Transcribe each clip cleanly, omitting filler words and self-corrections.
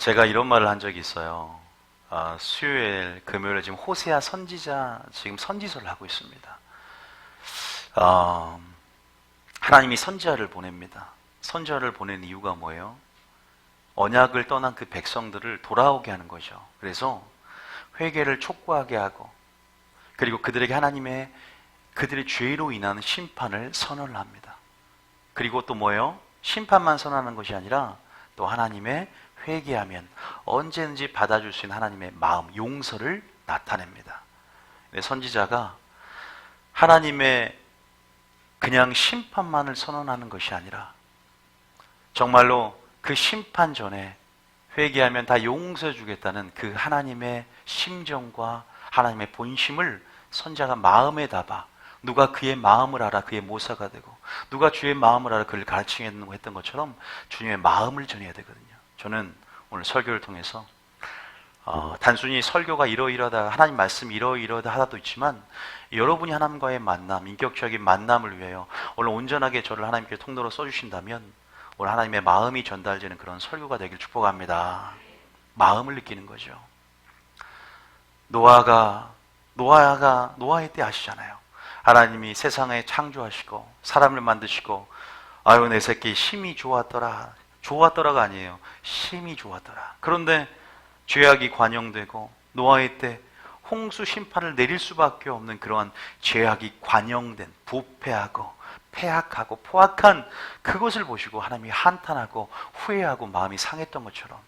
제가 이런 말을 한 적이 있어요. 수요일, 금요일에 지금 호세아 선지자 지금 선지서를 하고 있습니다. 하나님이 선지자를 보냅니다. 선지자를 보낸 이유가 뭐예요? 언약을 떠난 그 백성들을 돌아오게 하는 거죠. 그래서 회개를 촉구하게 하고, 그리고 그들에게 그들의 죄로 인한 심판을 선언을 합니다. 그리고 또 뭐예요? 심판만 선언하는 것이 아니라 또 하나님의 회개하면 언제든지 받아줄 수 있는 하나님의 마음, 용서를 나타냅니다. 선지자가 하나님의 그냥 심판만을 선언하는 것이 아니라 정말로 그 심판 전에 회개하면 다 용서해 주겠다는 그 하나님의 심정과 하나님의 본심을 선지자가 마음에 담아, 누가 그의 마음을 알아 그의 모사가 되고, 누가 주의 마음을 알아 그를 가르치겠다고 했던 것처럼 주님의 마음을 전해야 되거든요. 저는 오늘 설교를 통해서 단순히 설교가 이러이러하다, 하나님 말씀 이러이러하다 하다도 있지만, 여러분이 하나님과의 만남, 인격적인 만남을 위하여 오늘 온전하게 저를 하나님께 통로로 써주신다면 오늘 하나님의 마음이 전달되는 그런 설교가 되길 축복합니다. 마음을 느끼는 거죠. 노아의 때 아시잖아요. 하나님이 세상에 창조하시고 사람을 만드시고, 아유 내 새끼 심히 좋았더라. 좋았더라가 아니에요. 심히 좋았더라. 그런데 죄악이 관영되고 노아의 때 홍수 심판을 내릴 수밖에 없는 그러한 죄악이 관영된, 부패하고 패악하고 포악한 그것을 보시고 하나님이 한탄하고 후회하고 마음이 상했던 것처럼,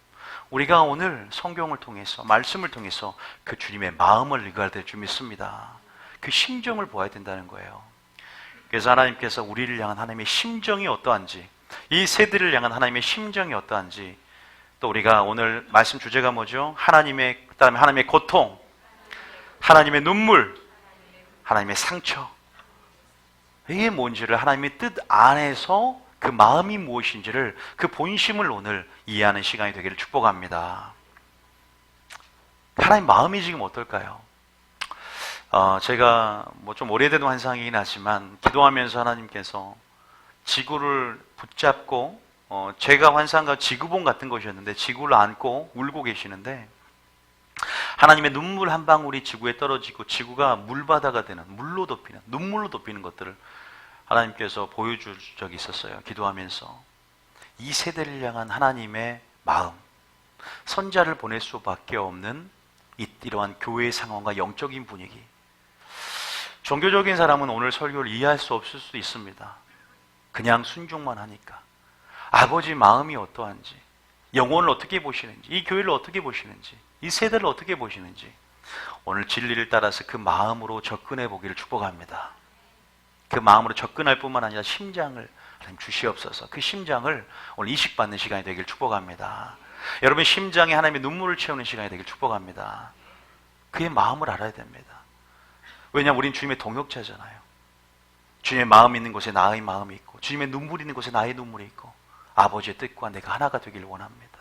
우리가 오늘 성경을 통해서, 말씀을 통해서 그 주님의 마음을 읽어야 될 줄 믿습니다. 그 심정을 보아야 된다는 거예요. 그래서 하나님께서 우리를 향한 하나님의 심정이 어떠한지, 이 세대를 향한 하나님의 심정이 어떠한지, 또 우리가 오늘 말씀 주제가 뭐죠? 그다음에 하나님의 고통, 하나님의 눈물, 하나님의 상처, 이게 뭔지를, 하나님의 뜻 안에서 그 마음이 무엇인지를, 그 본심을 오늘 이해하는 시간이 되기를 축복합니다. 하나님 마음이 지금 어떨까요? 제가 좀 오래된 환상이긴 하지만 기도하면서 하나님께서 지구를 붙잡고, 제가 환상과 지구본 같은 것이었는데 지구를 안고 울고 계시는데, 하나님의 눈물 한 방울이 지구에 떨어지고 지구가 물바다가 되는, 물로 덮이는, 눈물로 덮이는 것들을 하나님께서 보여줄 적이 있었어요. 기도하면서 이 세대를 향한 하나님의 마음, 선지자를 보낼 수밖에 없는 이러한 교회의 상황과 영적인 분위기. 종교적인 사람은 오늘 설교를 이해할 수 없을 수도 있습니다. 그냥 순종만 하니까. 아버지 마음이 어떠한지, 영혼을 어떻게 보시는지, 이 교회를 어떻게 보시는지, 이 세대를 어떻게 보시는지 오늘 진리를 따라서 그 마음으로 접근해 보기를 축복합니다. 그 마음으로 접근할 뿐만 아니라 심장을 하나님 주시옵소서. 그 심장을 오늘 이식받는 시간이 되길 축복합니다. 여러분 심장에 하나님의 눈물을 채우는 시간이 되길 축복합니다. 그의 마음을 알아야 됩니다. 왜냐하면 우린 주님의 동역자잖아요. 주님의 마음이 있는 곳에 나의 마음이 있고, 주님의 눈물이 있는 곳에 나의 눈물이 있고, 아버지의 뜻과 내가 하나가 되길 원합니다.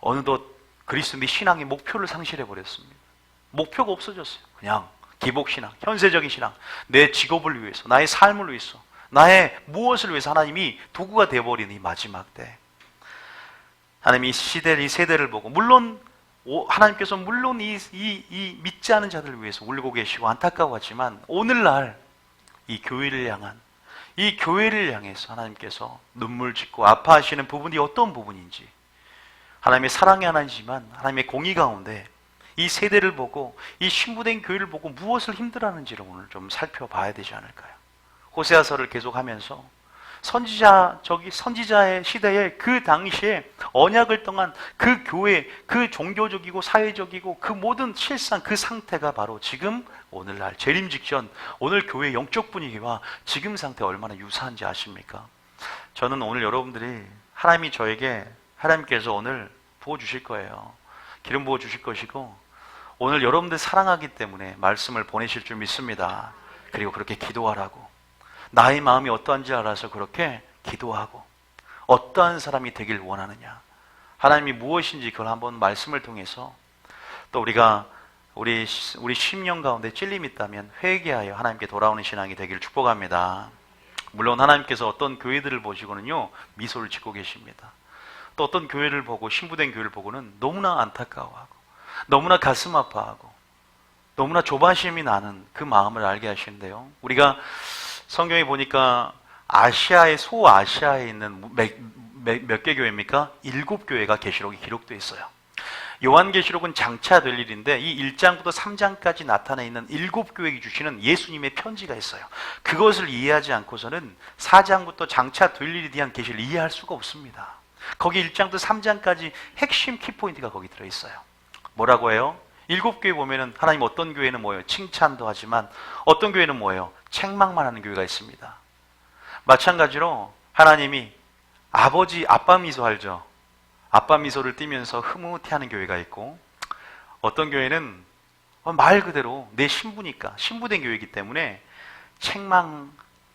어느덧 그리스도의 신앙의 목표를 상실해버렸습니다. 목표가 없어졌어요. 그냥 기복신앙, 현세적인 신앙, 내 직업을 위해서, 나의 삶을 위해서, 나의 무엇을 위해서 하나님이 도구가 되어버리는 이 마지막 때, 하나님이 이 세대를 보고, 물론 하나님께서 물론 이 믿지 않은 자들을 위해서 울고 계시고 안타까워하지만, 오늘날 이 교회를 향해서 하나님께서 눈물 짓고 아파하시는 부분이 어떤 부분인지, 하나님의 사랑의 하나님이지만 하나님의 공의 가운데 이 세대를 보고, 이 신부된 교회를 보고 무엇을 힘들어하는지를 오늘 좀 살펴봐야 되지 않을까요? 호세아서를 계속하면서 선지자의 시대에, 그 당시에 언약을 떠난 그 교회, 그 종교적이고 사회적이고 그 모든 실상, 그 상태가 바로 지금 오늘날 재림 직전 오늘 교회의 영적 분위기와 지금 상태 얼마나 유사한지 아십니까? 저는 오늘 여러분들이 하나님께서 오늘 부어주실 거예요. 기름 부어주실 것이고, 오늘 여러분들 사랑하기 때문에 말씀을 보내실 줄 믿습니다. 그리고 그렇게 기도하라고, 나의 마음이 어떠한지 알아서 그렇게 기도하고, 어떠한 사람이 되길 원하느냐, 하나님이 무엇인지 그걸 한번 말씀을 통해서, 또 우리 심령 가운데 찔림이 있다면 회개하여 하나님께 돌아오는 신앙이 되기를 축복합니다. 물론 하나님께서 어떤 교회들을 보시고는요 미소를 짓고 계십니다. 또 어떤 교회를 보고 신부된 교회를 보고는 너무나 안타까워하고 너무나 가슴 아파하고 너무나 조바심이 나는 그 마음을 알게 하시는데요. 우리가 성경에 보니까 아시아의 소아시아에 있는 몇 개 교회입니까? 7교회가 계시록이 기록되어 있어요. 요한계시록은 장차 될 일인데 이 1장부터 3장까지 나타나 있는 7교회에 주시는 예수님의 편지가 있어요. 그것을 이해하지 않고서는 4장부터 장차 될 일에 대한 계시를 이해할 수가 없습니다. 거기 1장부터 3장까지 핵심 키포인트가 거기 들어있어요. 뭐라고 해요? 7교회 보면은 하나님 어떤 교회는 뭐예요? 칭찬도 하지만 어떤 교회는 뭐예요? 책망만 하는 교회가 있습니다. 마찬가지로 하나님이 아빠 미소 알죠? 아빠 미소를 띠면서 흐뭇해하는 교회가 있고 어떤 교회는 말 그대로 내 신부니까 신부된 교회이기 때문에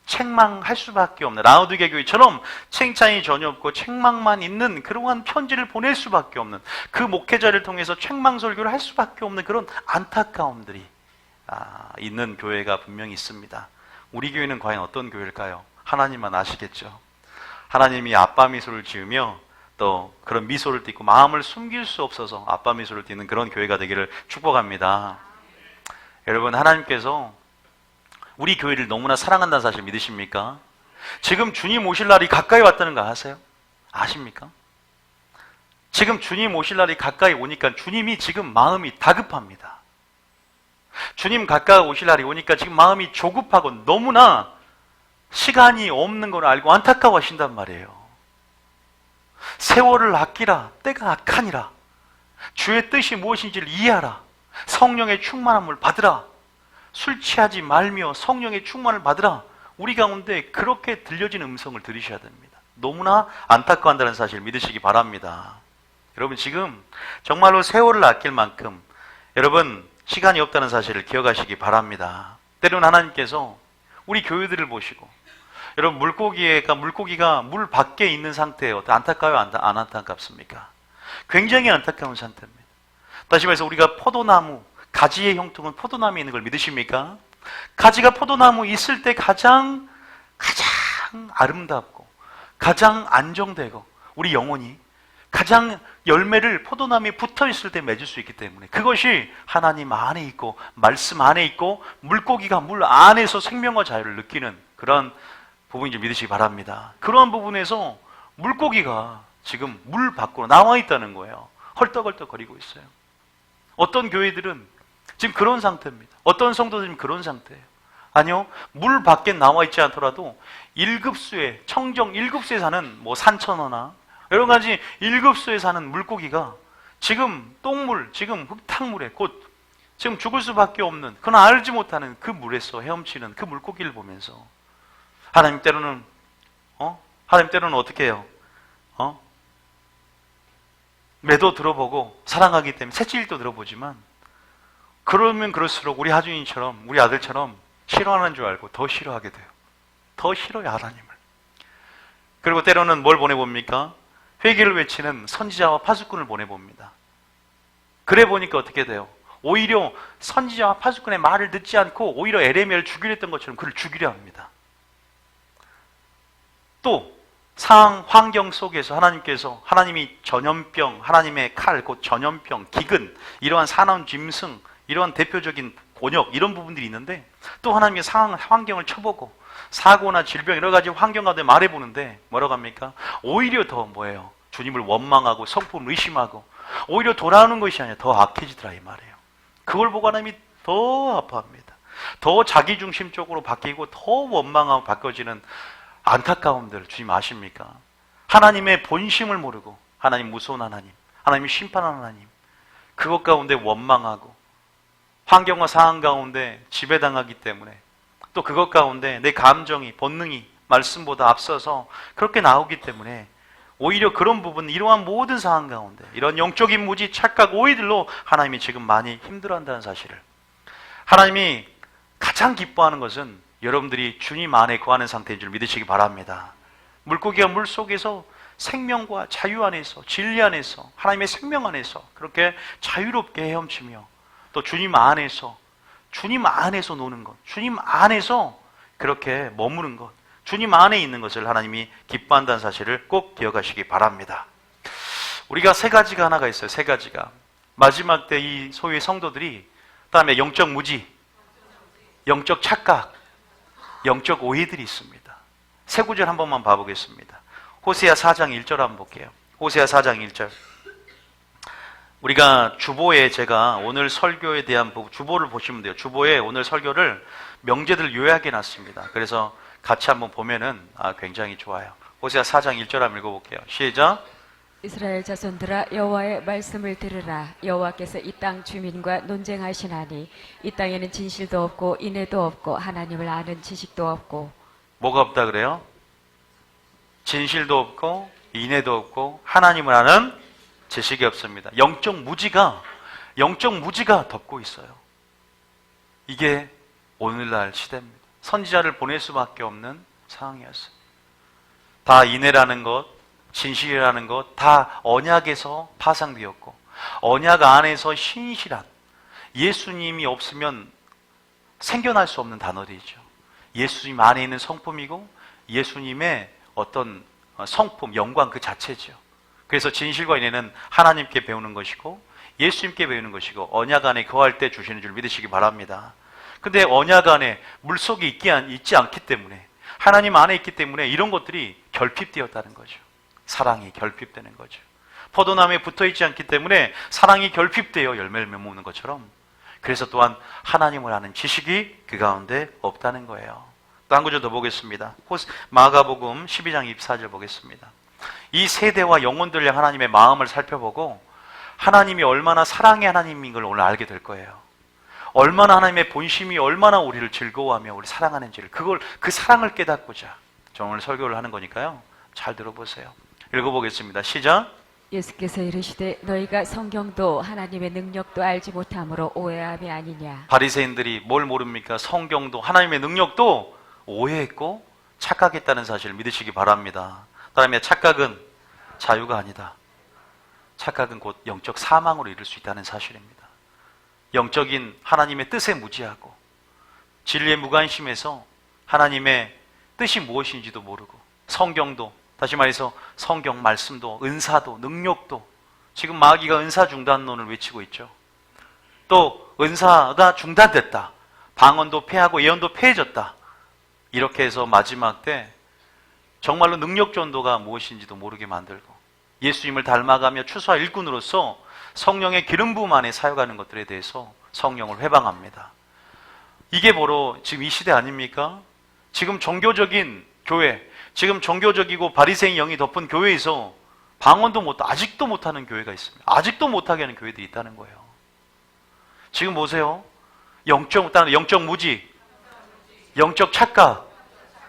책망할 수밖에 없는 라우디게 교회처럼 칭찬이 전혀 없고 책망만 있는 그러한 편지를 보낼 수밖에 없는 그 목회자를 통해서 책망 설교를 할 수밖에 없는 그런 안타까움들이 있는 교회가 분명히 있습니다. 우리 교회는 과연 어떤 교회일까요? 하나님만 아시겠죠. 하나님이 아빠 미소를 지으며 또 그런 미소를 띠고 마음을 숨길 수 없어서 아빠 미소를 띠는 그런 교회가 되기를 축복합니다. 여러분, 하나님께서 우리 교회를 너무나 사랑한다는 사실 믿으십니까? 지금 주님 오실 날이 가까이 왔다는 거 아세요? 아십니까? 지금 주님 오실 날이 가까이 오니까 주님이 지금 마음이 다급합니다. 주님 가까이 오실 날이 오니까 지금 마음이 조급하고 너무나 시간이 없는 걸 알고 안타까워하신단 말이에요. 세월을 아끼라, 때가 악하니라. 주의 뜻이 무엇인지를 이해하라. 성령의 충만함을 받으라. 술 취하지 말며 성령의 충만을 받으라. 우리 가운데 그렇게 들려진 음성을 들으셔야 됩니다. 너무나 안타까워한다는 사실을 믿으시기 바랍니다. 여러분, 지금 정말로 세월을 아낄 만큼 여러분 시간이 없다는 사실을 기억하시기 바랍니다. 때로는 하나님께서 우리 교회들을 보시고 여러분 물고기가 물 밖에 있는 상태예요. 안타까워요? 안 안타깝습니까? 굉장히 안타까운 상태입니다. 다시 말해서 우리가 포도나무 가지의 형통은 포도나무에 있는 걸 믿으십니까? 가지가 포도나무 있을 때 가장 아름답고 가장 안정되고 우리 영혼이 가장 열매를 포도나무에 붙어 있을 때 맺을 수 있기 때문에 그것이 하나님 안에 있고 말씀 안에 있고 물고기가 물 안에서 생명과 자유를 느끼는 그런 부분인지 믿으시기 바랍니다. 그런 부분에서 물고기가 지금 물 밖으로 나와 있다는 거예요. 헐떡헐떡 거리고 있어요. 어떤 교회들은 지금 그런 상태입니다. 어떤 성도들은 그런 상태예요. 아니요, 물 밖에 나와 있지 않더라도 1급수에 청정 1급수에 사는 산천어나 여러 가지 1급수에 사는 물고기가 지금 똥물, 지금 흙탕물에 곧 지금 죽을 수밖에 없는 그건 알지 못하는 그 물에서 헤엄치는 그 물고기를 보면서 하나님 때로는 어떻게 해요? 매도 들어보고 사랑하기 때문에 새치일도 들어보지만 그러면 그럴수록 우리 하준이처럼 우리 아들처럼 싫어하는 줄 알고 더 싫어하게 돼요. 더 싫어요, 하나님을. 그리고 때로는 뭘 보내봅니까? 회개를 외치는 선지자와 파수꾼을 보내봅니다. 그래 보니까 어떻게 돼요? 오히려 선지자와 파수꾼의 말을 듣지 않고 오히려 에레미야를 죽이려 했던 것처럼 그를 죽이려 합니다. 또 상황, 환경 속에서 하나님이 전염병, 하나님의 칼, 곧 전염병, 기근, 이러한 산원 짐승, 이러한 대표적인 곤욕, 이런 부분들이 있는데 또 하나님의 상황, 환경을 쳐보고 사고나 질병, 여러 가지 환경 가운데 말해보는데 뭐라고 합니까? 오히려 더 뭐예요? 주님을 원망하고 성품을 의심하고 오히려 돌아오는 것이 아니라 더 악해지더라 이 말이에요. 그걸 보고 하나님이 더 아파합니다. 더 자기중심적으로 바뀌고 더 원망하고 바뀌어지는 안타까움들 주님 아십니까? 하나님의 본심을 모르고 하나님 무서운 하나님, 하나님이 심판하는 하나님, 그것 가운데 원망하고 환경과 상황 가운데 지배당하기 때문에 또 그것 가운데 내 감정이, 본능이 말씀보다 앞서서 그렇게 나오기 때문에 오히려 그런 부분, 이러한 모든 상황 가운데 이런 영적인 무지, 착각, 오해들로 하나님이 지금 많이 힘들어한다는 사실을, 하나님이 가장 기뻐하는 것은 여러분들이 주님 안에 거하는 상태인 줄 믿으시기 바랍니다. 물고기가 물 속에서 생명과 자유 안에서, 진리 안에서, 하나님의 생명 안에서 그렇게 자유롭게 헤엄치며 또 주님 안에서 노는 것, 주님 안에서 그렇게 머무는 것, 주님 안에 있는 것을 하나님이 기뻐한다는 사실을 꼭 기억하시기 바랍니다. 우리가 세 가지가 하나가 있어요. 세 가지가. 마지막 때 이 소유의 성도들이 그다음에 영적 무지, 영적 착각, 영적 오해들이 있습니다. 세 구절 한 번만 봐보겠습니다. 호세아 4장 1절 한번 볼게요. 호세아 4장 1절. 우리가 주보에 제가 오늘 설교에 대한 주보를 보시면 돼요. 주보에 오늘 설교를 명제들 요약해 놨습니다. 그래서 같이 한번 보면은 굉장히 좋아요. 호세아 4장 1절 한번 읽어볼게요. 시작. 이스라엘 자손들아 여호와의 말씀을 들으라. 여호와께서 이 땅 주민과 논쟁하시나니 이 땅에는 진실도 없고 인애도 없고 하나님을 아는 지식도 없고. 뭐가 없다 그래요? 진실도 없고 인애도 없고 하나님을 아는 지식이 없습니다. 영적 무지가 덮고 있어요. 이게 오늘날 시대입니다. 선지자를 보낼 수밖에 없는 상황이었어요. 다 인애라는 것, 진실이라는 것 다 언약에서 파상되었고 언약 안에서 신실한 예수님이 없으면 생겨날 수 없는 단어들이죠. 예수님 안에 있는 성품이고 예수님의 어떤 성품, 영광 그 자체죠. 그래서 진실과 인애는 하나님께 배우는 것이고 예수님께 배우는 것이고 언약 안에 거할 때 주시는 줄 믿으시기 바랍니다. 근데 언약 안에 물속에 있지 않기 때문에 하나님 안에 있기 때문에 이런 것들이 결핍되었다는 거죠. 사랑이 결핍되는 거죠. 포도나무에 붙어있지 않기 때문에 사랑이 결핍되어 열매를 맺는 것처럼 그래서 또한 하나님을 아는 지식이 그 가운데 없다는 거예요. 또 한 구절 더 보겠습니다. 마가복음 12장 24절 보겠습니다. 이 세대와 영혼들을 향한 하나님의 마음을 살펴보고 하나님이 얼마나 사랑의 하나님인 걸 오늘 알게 될 거예요. 얼마나 하나님의 본심이 얼마나 우리를 즐거워하며 우리 사랑하는지를 그 사랑을 깨닫고자 저 오늘 설교를 하는 거니까요. 잘 들어보세요. 읽어보겠습니다. 시작. 예수께서 이르시되 너희가 성경도 하나님의 능력도 알지 못함으로 오해함이 아니냐. 바리새인들이 뭘 모릅니까? 성경도 하나님의 능력도 오해했고 착각했다는 사실을 믿으시기 바랍니다. 그다음에 착각은 자유가 아니다. 착각은 곧 영적 사망으로 이를 수 있다는 사실입니다. 영적인 하나님의 뜻에 무지하고 진리에 무관심해서 하나님의 뜻이 무엇인지도 모르고 성경도 다시 말해서 성경 말씀도 은사도 능력도 지금 마귀가 은사 중단론을 외치고 있죠. 또 은사가 중단됐다. 방언도 폐하고 예언도 폐해졌다. 이렇게 해서 마지막 때 정말로 능력 전도가 무엇인지도 모르게 만들고 예수님을 닮아가며 추수와 일꾼으로서 성령의 기름 부음 안에 사역하는 것들에 대해서 성령을 회방합니다. 이게 바로 지금 이 시대 아닙니까? 지금 종교적인 교회, 지금 종교적이고 바리새인 영이 덮은 교회에서 방언도 아직도 못하는 교회가 있습니다. 아직도 못하게 하는 교회들이 있다는 거예요. 지금 보세요. 영적 무지, 영적 착각,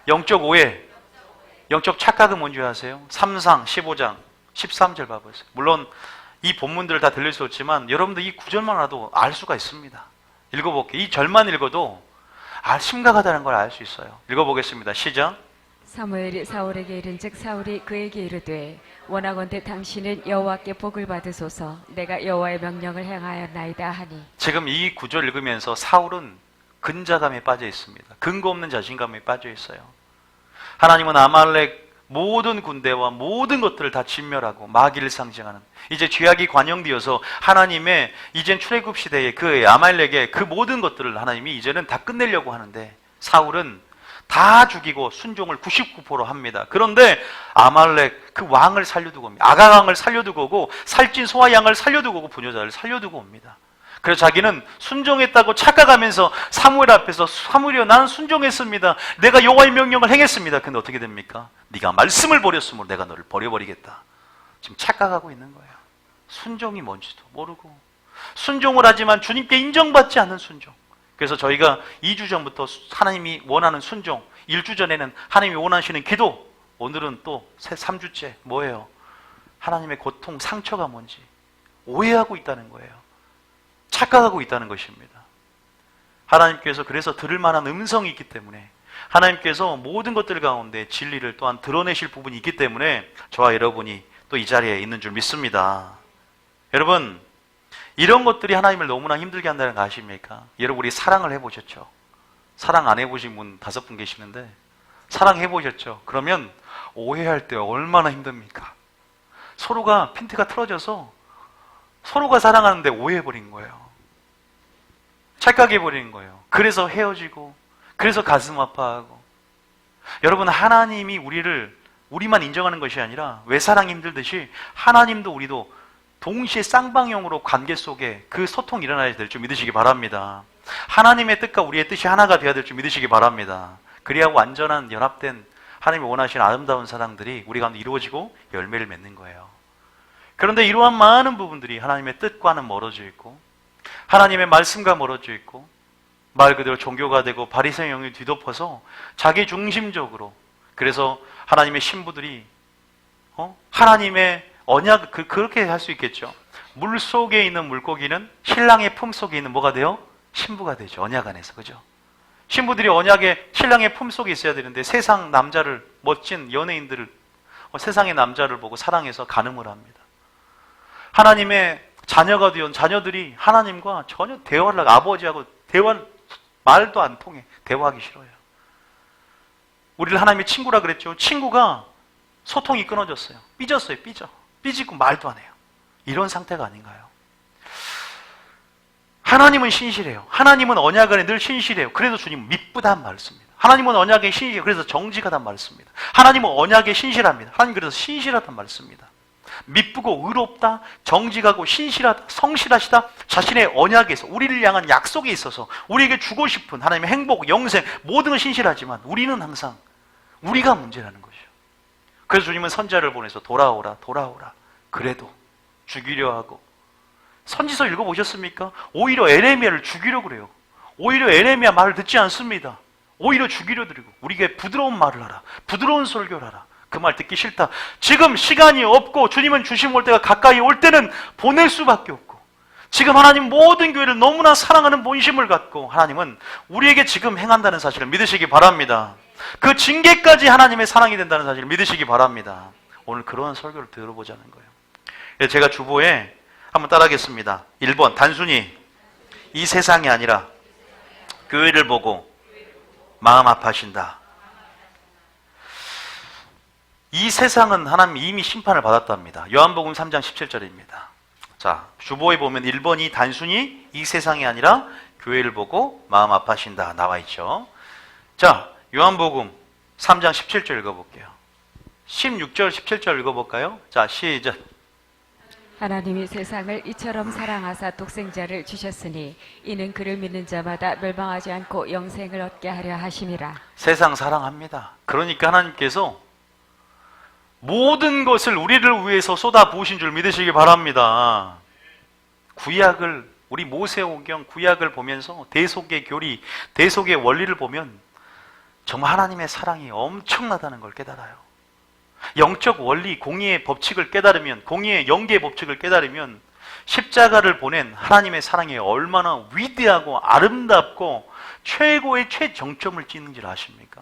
영적 오해. 영적 착각은 뭔지 아세요? 3상 15장 13절 봐보세요. 물론 이 본문들을 다 들릴 수 없지만 여러분들 이 구절만 알아도 알 수가 있습니다. 읽어볼게요. 이 절만 읽어도 심각하다는 걸 알 수 있어요. 읽어보겠습니다. 시작. 사무엘이 사울에게 이른즉 사울이 그에게 이르되 원하건대 당신은 여호와께 복을 받으소서. 내가 여호와의 명령을 행하였나이다 하니. 지금 이 구절 읽으면서 사울은 근자감에 빠져 있습니다. 근거 없는 자신감에 빠져 있어요. 하나님은 아말렉 모든 군대와 모든 것들을 다 진멸하고 마귀를 상징하는 이제 죄악이 관영되어서 하나님의 이젠 출애굽 시대에 그 아말렉의 그 모든 것들을 하나님이 이제는 다 끝내려고 하는데 사울은 다 죽이고 순종을 99% 합니다. 그런데 아말렉 그 왕을 살려두고 옵니다. 아가왕을 살려두고 오고 살찐 소와 양을 살려두고 오고 부녀자를 살려두고 옵니다. 그래서 자기는 순종했다고 착각하면서 사무엘 앞에서 사무엘이여 나는 순종했습니다. 내가 여호와의 명령을 행했습니다. 근데 어떻게 됩니까? 네가 말씀을 버렸으므로 내가 너를 버려버리겠다. 지금 착각하고 있는 거예요. 순종이 뭔지도 모르고 순종을 하지만 주님께 인정받지 않는 순종. 그래서 저희가 2주 전부터 하나님이 원하는 순종, 1주 전에는 하나님이 원하시는 기도, 오늘은 또 3주째 뭐예요? 하나님의 고통, 상처가 뭔지 오해하고 있다는 거예요. 착각하고 있다는 것입니다. 하나님께서 그래서 들을 만한 음성이 있기 때문에 하나님께서 모든 것들 가운데 진리를 또한 드러내실 부분이 있기 때문에 저와 여러분이 또 이 자리에 있는 줄 믿습니다. 여러분 이런 것들이 하나님을 너무나 힘들게 한다는 거 아십니까? 여러분 우리 사랑을 해보셨죠? 사랑 안 해보신 분 5분 계시는데 사랑해보셨죠? 그러면 오해할 때 얼마나 힘듭니까? 서로가 핀트가 틀어져서 서로가 사랑하는데 오해해버린 거예요. 착각해버린 거예요. 그래서 헤어지고, 그래서 가슴 아파하고. 여러분, 하나님이 우리만 인정하는 것이 아니라 외사랑이 힘들듯이 하나님도 우리도 동시에 쌍방향으로 관계 속에 그 소통이 일어나야 될 줄 믿으시기 바랍니다. 하나님의 뜻과 우리의 뜻이 하나가 되어야 될 줄 믿으시기 바랍니다. 그래야 완전한 연합된 하나님이 원하시는 아름다운 사랑들이 우리 가운데 이루어지고 열매를 맺는 거예요. 그런데 이러한 많은 부분들이 하나님의 뜻과는 멀어져 있고 하나님의 말씀과 멀어져 있고 말 그대로 종교가 되고 바리새인 영이 뒤덮어서 자기 중심적으로, 그래서 하나님의 신부들이 하나님의 언약, 그렇게 할 수 있겠죠. 물 속에 있는 물고기는 신랑의 품 속에 있는 뭐가 돼요? 신부가 되죠. 언약 안에서. 그죠? 신부들이 언약의 신랑의 품 속에 있어야 되는데 세상 남자를, 멋진 연예인들을, 세상의 남자를 보고 사랑해서 간음을 합니다. 하나님의 자녀가 되온 자녀들이 하나님과 전혀 대화를 하고, 아버지하고 말도 안 통해. 대화하기 싫어요. 우리를 하나님의 친구라 그랬죠. 친구가 소통이 끊어졌어요. 삐졌어요. 삐지고 말도 안 해요. 이런 상태가 아닌가요? 하나님은 신실해요. 하나님은 언약 안에 늘 신실해요. 그래서 주님은 미쁘단 말을 씁니다. 하나님은 언약에 신실해요. 그래서 정직하단 말을 씁니다. 하나님은 언약에 신실합니다. 하나님 그래서 신실하단 말을 씁니다. 미쁘고 의롭다, 정직하고 신실하다, 성실하시다, 자신의 언약에서 우리를 향한 약속에 있어서 우리에게 주고 싶은 하나님의 행복, 영생, 모든 건 신실하지만 우리는 항상 우리가 문제라는 것이죠. 그래서 주님은 선자를 보내서 돌아오라. 그래도 죽이려 하고. 선지서 읽어보셨습니까? 오히려 에레미야를 죽이려고 그래요. 오히려 에레미야 말을 듣지 않습니다. 오히려 죽이려 드리고, 우리에게 부드러운 말을 하라, 부드러운 설교를 하라. 그 말 듣기 싫다. 지금 시간이 없고 주님은 주심 올 때가 가까이 올 때는 보낼 수밖에 없고, 지금 하나님 모든 교회를 너무나 사랑하는 본심을 갖고 하나님은 우리에게 지금 행한다는 사실을 믿으시기 바랍니다. 그 징계까지 하나님의 사랑이 된다는 사실을 믿으시기 바랍니다. 오늘 그런 설교를 들어보자는 거예요. 제가 주보에 한번 따라하겠습니다. 1번, 단순히 이 세상이 아니라 교회를 보고 마음 아파하신다. 이 세상은 하나님 이미 심판을 받았답니다. 요한복음 3장 17절입니다. 자, 주보에 보면 1번이 단순히 이 세상이 아니라 교회를 보고 마음 아파하신다 나와 있죠. 자, 요한복음 3장 17절 읽어볼게요. 16절, 17절 읽어볼까요? 자, 시작. 하나님이 세상을 이처럼 사랑하사 독생자를 주셨으니 이는 그를 믿는 자마다 멸망하지 않고 영생을 얻게 하려 하심이라. 세상 사랑합니다. 그러니까 하나님께서 모든 것을 우리를 위해서 쏟아 부으신 줄 믿으시기 바랍니다. 구약을, 우리 모세오경 구약을 보면서 대속의 교리, 대속의 원리를 보면 정말 하나님의 사랑이 엄청나다는 걸 깨달아요. 영적 원리, 공의의 법칙을 깨달으면, 공의의 영계의 법칙을 깨달으면 십자가를 보낸 하나님의 사랑이 얼마나 위대하고 아름답고 최고의 최정점을 찍는지를 아십니까?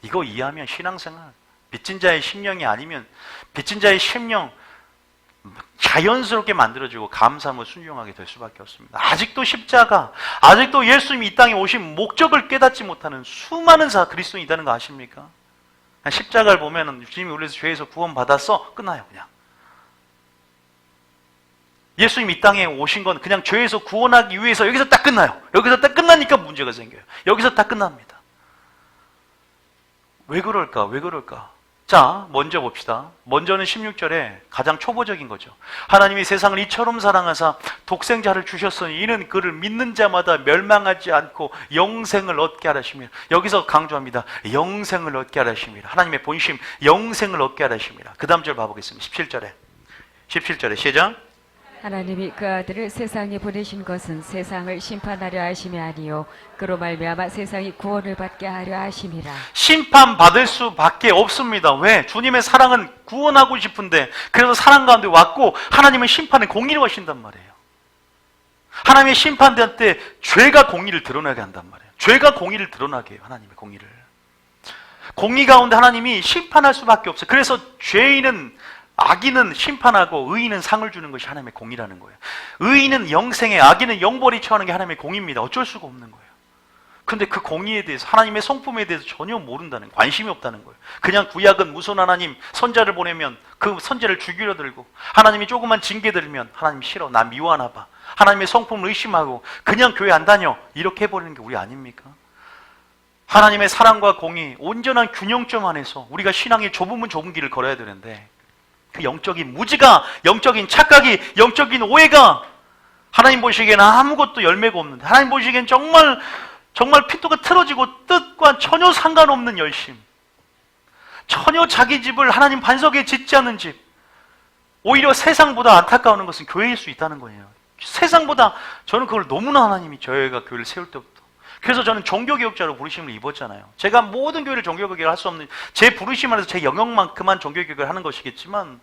이거 이해하면 신앙생활, 빚진 자의 심령이 아니면 빚진 자의 심령 자연스럽게 만들어지고 감사하며 순종하게 될 수밖에 없습니다. 아직도 십자가, 아직도 예수님이 이 땅에 오신 목적을 깨닫지 못하는 수많은 그리스도인이 있다는 거 아십니까? 십자가를 보면은 주님이 우리에서 죄에서 구원받았어, 끝나요. 그냥 예수님이 이 땅에 오신 건 그냥 죄에서 구원하기 위해서 여기서 딱 끝나요. 여기서 딱 끝나니까 문제가 생겨요. 여기서 딱 끝납니다. 왜 그럴까? 자, 먼저 봅시다. 먼저는 16절에 가장 초보적인 거죠. 하나님이 세상을 이처럼 사랑하사 독생자를 주셨으니 이는 그를 믿는 자마다 멸망하지 않고 영생을 얻게 하라심이라. 여기서 강조합니다. 영생을 얻게 하라심이라. 하나님의 본심, 영생을 얻게 하라심이라. 그 다음 절 봐보겠습니다. 17절에 시작. 하나님이 그 아들을 세상에 보내신 것은 세상을 심판하려 하심이 아니요 그로 말미암아 세상이 구원을 받게 하려 하심이라. 심판받을 수밖에 없습니다. 왜? 주님의 사랑은 구원하고 싶은데, 그래서 사랑 가운데 왔고 하나님은 심판을 공의로 하신단 말이에요. 하나님의 심판될 때 죄가 공의를 드러나게 한단 말이에요. 죄가 공의를 드러나게 해요. 하나님의 공의를. 공의 가운데 하나님이 심판할 수밖에 없어요. 그래서 죄인은, 악인은 심판하고 의인은 상을 주는 것이 하나님의 공의라는 거예요. 의인은 영생에, 악인은 영벌이 처하는 게 하나님의 공의입니다. 어쩔 수가 없는 거예요. 근데 그 공의에 대해서, 하나님의 성품에 대해서 전혀 모른다는, 관심이 없다는 거예요. 그냥 구약은 무슨 하나님 선자를 보내면 그 선자를 죽이려 들고, 하나님이 조그만 징계 들면 하나님 싫어, 나 미워하나 봐, 하나님의 성품을 의심하고 그냥 교회 안 다녀, 이렇게 해버리는 게 우리 아닙니까? 하나님의 사랑과 공의, 온전한 균형점 안에서 우리가 신앙의 좁으면 좁은 길을 걸어야 되는데, 그 영적인 무지가, 영적인 착각이, 영적인 오해가 하나님 보시기에는 아무것도 열매가 없는데, 하나님 보시기엔 정말 핀도가 틀어지고 뜻과 전혀 상관없는 열심, 전혀 자기 집을 하나님 반석에 짓지 않는 집, 오히려 세상보다 안타까운 것은 교회일 수 있다는 거예요. 세상보다, 저는 그걸 너무나 하나님이 저희가 교회를 세울 때부터, 그래서 저는 종교개혁자로 부르심을 입었잖아요. 제가 모든 교회를 종교개혁을 할 수 없는, 제 부르심 안에서 제 영역만큼만 종교개혁을 하는 것이겠지만,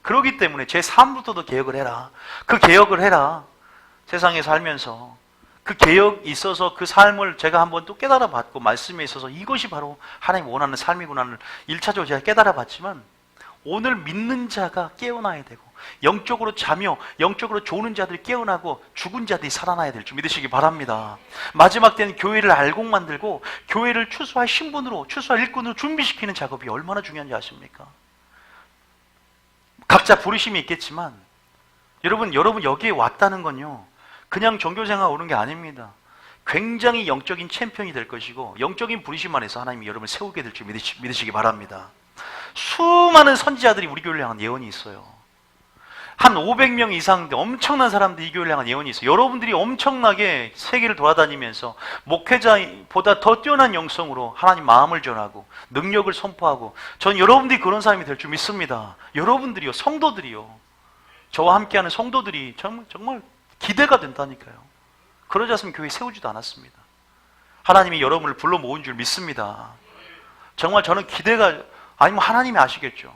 그러기 때문에 제 삶부터도 개혁을 해라. 그 개혁을 해라. 세상에 살면서 그 개혁이 있어서 그 삶을 제가 한번 또 깨달아 봤고, 말씀에 있어서 이것이 바로 하나님 원하는 삶이구나를 1차적으로 제가 깨달아 봤지만, 오늘 믿는 자가 깨어나야 되고, 영적으로 자며 영적으로 조는 자들이 깨어나고 죽은 자들이 살아나야 될 줄 믿으시기 바랍니다. 마지막 때는 교회를 알곡 만들고 교회를 추수할 신분으로, 추수할 일꾼으로 준비시키는 작업이 얼마나 중요한지 아십니까? 각자 부르심이 있겠지만 여러분 여기에 왔다는 건요, 그냥 종교생활 오는 게 아닙니다. 굉장히 영적인 챔피언이 될 것이고, 영적인 부르심 안에서 하나님이 여러분을 세우게 될 줄 믿으시기 바랍니다. 수많은 선지자들이 우리 교회를 향한 예언이 있어요. 한 500명 이상 엄청난 사람들이 이 교회를 향한 예언이 있어요. 여러분들이 엄청나게 세계를 돌아다니면서 목회자보다 더 뛰어난 영성으로 하나님 마음을 전하고 능력을 선포하고, 전 여러분들이 그런 사람이 될 줄 믿습니다. 여러분들이요, 성도들이요, 저와 함께하는 성도들이 정말 기대가 된다니까요. 그러지 않으면 교회 세우지도 않았습니다. 하나님이 여러분을 불러 모은 줄 믿습니다. 정말 저는 기대가, 아니면 하나님이 아시겠죠.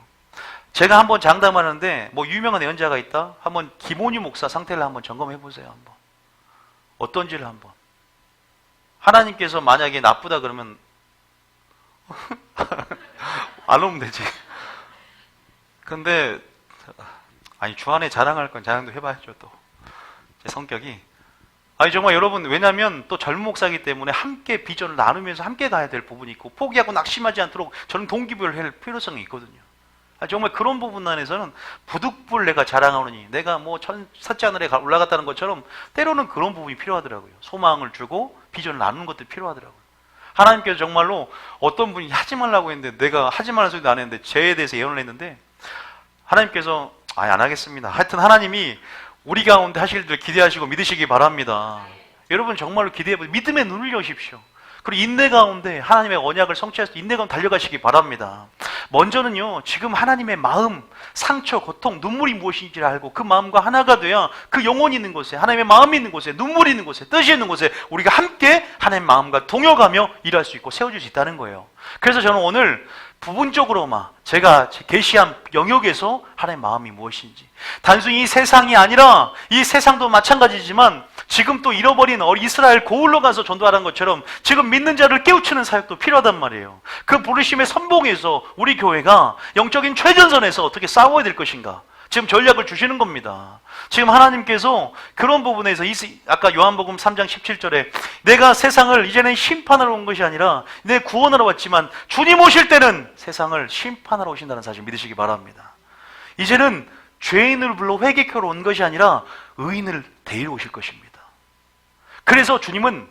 제가 한번 장담하는데, 유명한 예언자가 있다? 한번 김원유 목사 상태를 한번 점검해 보세요. 한번 어떤지를 한번. 하나님께서 만약에 나쁘다 그러면 안 오면 되지. 근데 주안에 자랑할 건 자랑도 해봐야죠. 또 제 성격이, 정말 여러분, 왜냐하면 또 젊은 목사이기 때문에 함께 비전을 나누면서 함께 가야 될 부분이 있고, 포기하고 낙심하지 않도록 저는 동기부여를 할 필요성이 있거든요. 정말 그런 부분 안에서는 부득불 내가 자랑하느니, 내가 삿째 하늘에 올라갔다는 것처럼 때로는 그런 부분이 필요하더라고요. 소망을 주고 비전을 나누는 것도 필요하더라고요. 하나님께서 정말로 어떤 분이 하지 말라고 했는데, 내가 하지 말라는 소리도 안 했는데 죄에 대해서 예언을 했는데, 하나님께서 안 하겠습니다. 하여튼 하나님이 우리 가운데 하실 줄 기대하시고 믿으시기 바랍니다. 여러분 정말로 기대해보세요. 믿음의 눈을 여십시오. 그리고 인내 가운데 하나님의 언약을 성취해서 인내 가운데 달려가시기 바랍니다. 먼저는요, 지금 하나님의 마음, 상처, 고통, 눈물이 무엇인지를 알고 그 마음과 하나가 돼야 그 영혼이 있는 곳에, 하나님의 마음이 있는 곳에, 눈물이 있는 곳에, 뜻이 있는 곳에 우리가 함께 하나님의 마음과 동역하며 일할 수 있고 세워질 수 있다는 거예요. 그래서 저는 오늘 부분적으로만 제가 계시한 영역에서 하나님의 마음이 무엇인지, 단순히 이 세상이 아니라, 이 세상도 마찬가지지만 지금 또 잃어버린 이스라엘 고을로 가서 전도하라는 것처럼 지금 믿는 자를 깨우치는 사역도 필요하단 말이에요. 그 부르심의 선봉에서 우리 교회가 영적인 최전선에서 어떻게 싸워야 될 것인가, 지금 전략을 주시는 겁니다. 지금 하나님께서 그런 부분에서 아까 요한복음 3장 17절에 내가 세상을 이제는 심판하러 온 것이 아니라 내 구원하러 왔지만 주님 오실 때는 세상을 심판하러 오신다는 사실 믿으시기 바랍니다. 이제는 죄인을 불러 회개하러 온 것이 아니라 의인을 데리러 오실 것입니다. 그래서 주님은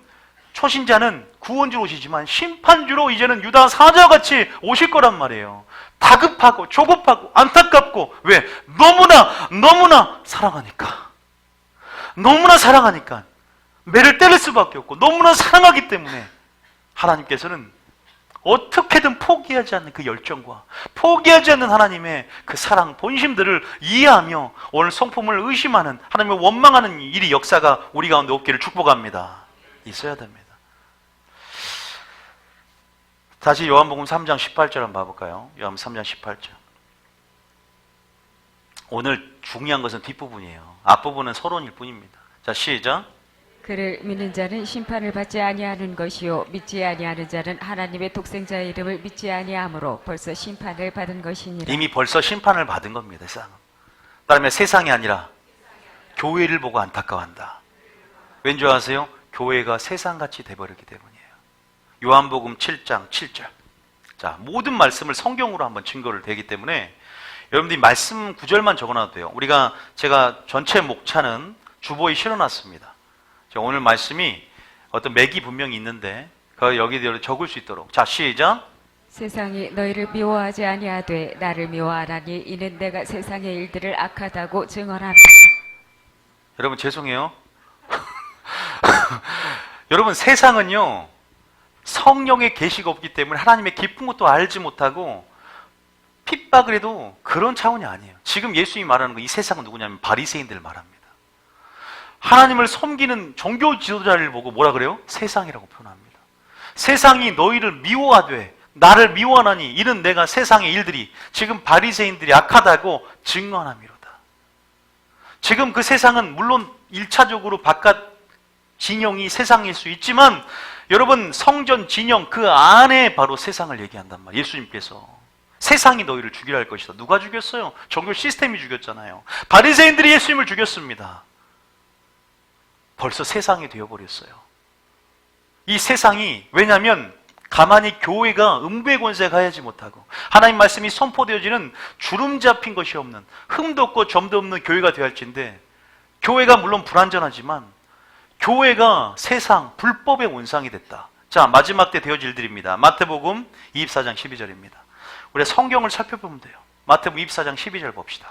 초신자는 구원주로 오시지만 심판주로 이제는 유다 사자와 같이 오실 거란 말이에요. 다급하고 조급하고 안타깝고, 왜? 너무나 사랑하니까. 너무나 사랑하니까 매를 때릴 수밖에 없고, 너무나 사랑하기 때문에 하나님께서는 어떻게든 포기하지 않는 그 열정과 포기하지 않는 하나님의 그 사랑, 본심들을 이해하며 오늘 성품을 의심하는, 하나님을 원망하는 일이, 역사가 우리 가운데 없기를 축복합니다. 있어야 됩니다. 다시 요한복음 3장 18절 한번 봐볼까요? 요한복음 3장 18절. 오늘 중요한 것은 뒷부분이에요. 앞부분은 서론일 뿐입니다. 자, 시작. 그를 믿는 자는 심판을 받지 아니하는 것이요 믿지 아니하는 자는 하나님의 독생자의 이름을 믿지 아니하므로 벌써 심판을 받은 것이니라. 이미 벌써 심판을 받은 겁니다. 세상은. 따르면 세상이 아니라 교회를 보고 안타까워한다. 왠지 아세요? 교회가 세상같이 돼버렸기 때문이에요. 요한복음 7장 7절. 자, 모든 말씀을 성경으로 한번 증거를 되기 때문에 여러분들이 말씀 구절만 적어놔도 돼요. 제가 전체 목차는 주보에 실어놨습니다. 오늘 말씀이 어떤 맥이 분명히 있는데 여기에 적을 수 있도록. 자, 시작. 세상이 너희를 미워하지 아니하되 나를 미워하나니 이는 내가 세상의 일들을 악하다고 증언함이라. 여러분 죄송해요. 여러분 세상은요 성령의 계시가 없기 때문에 하나님의 깊은 것도 알지 못하고 핍박을 해도 그런 차원이 아니에요. 지금 예수님이 말하는 거 이 세상은 누구냐면 바리새인들을 말합니다. 하나님을 섬기는 종교 지도자를 보고 뭐라 그래요? 세상이라고 표현합니다. 세상이 너희를 미워하되 나를 미워하나니 이는 내가 세상의 일들이 지금 바리새인들이 악하다고 증언함이로다. 지금 그 세상은 물론 1차적으로 바깥 진영이 세상일 수 있지만 여러분 성전 진영 그 안에 바로 세상을 얘기한단 말이에요. 예수님께서 세상이 너희를 죽이려 할 것이다. 누가 죽였어요? 종교 시스템이 죽였잖아요. 바리새인들이 예수님을 죽였습니다. 벌써 세상이 되어버렸어요. 이 세상이 왜냐하면 가만히 교회가 음부의 권세에 가야지 못하고 하나님 말씀이 선포되어지는 주름 잡힌 것이 없는 흠도 없고 점도 없는 교회가 되어야 할진데 교회가 물론 불완전하지만 교회가 세상 불법의 온상이 됐다. 자, 마지막 때 되어질 일들입니다. 마태복음 24장 12절입니다. 우리 성경을 살펴보면 돼요. 마태복음 24장 12절 봅시다.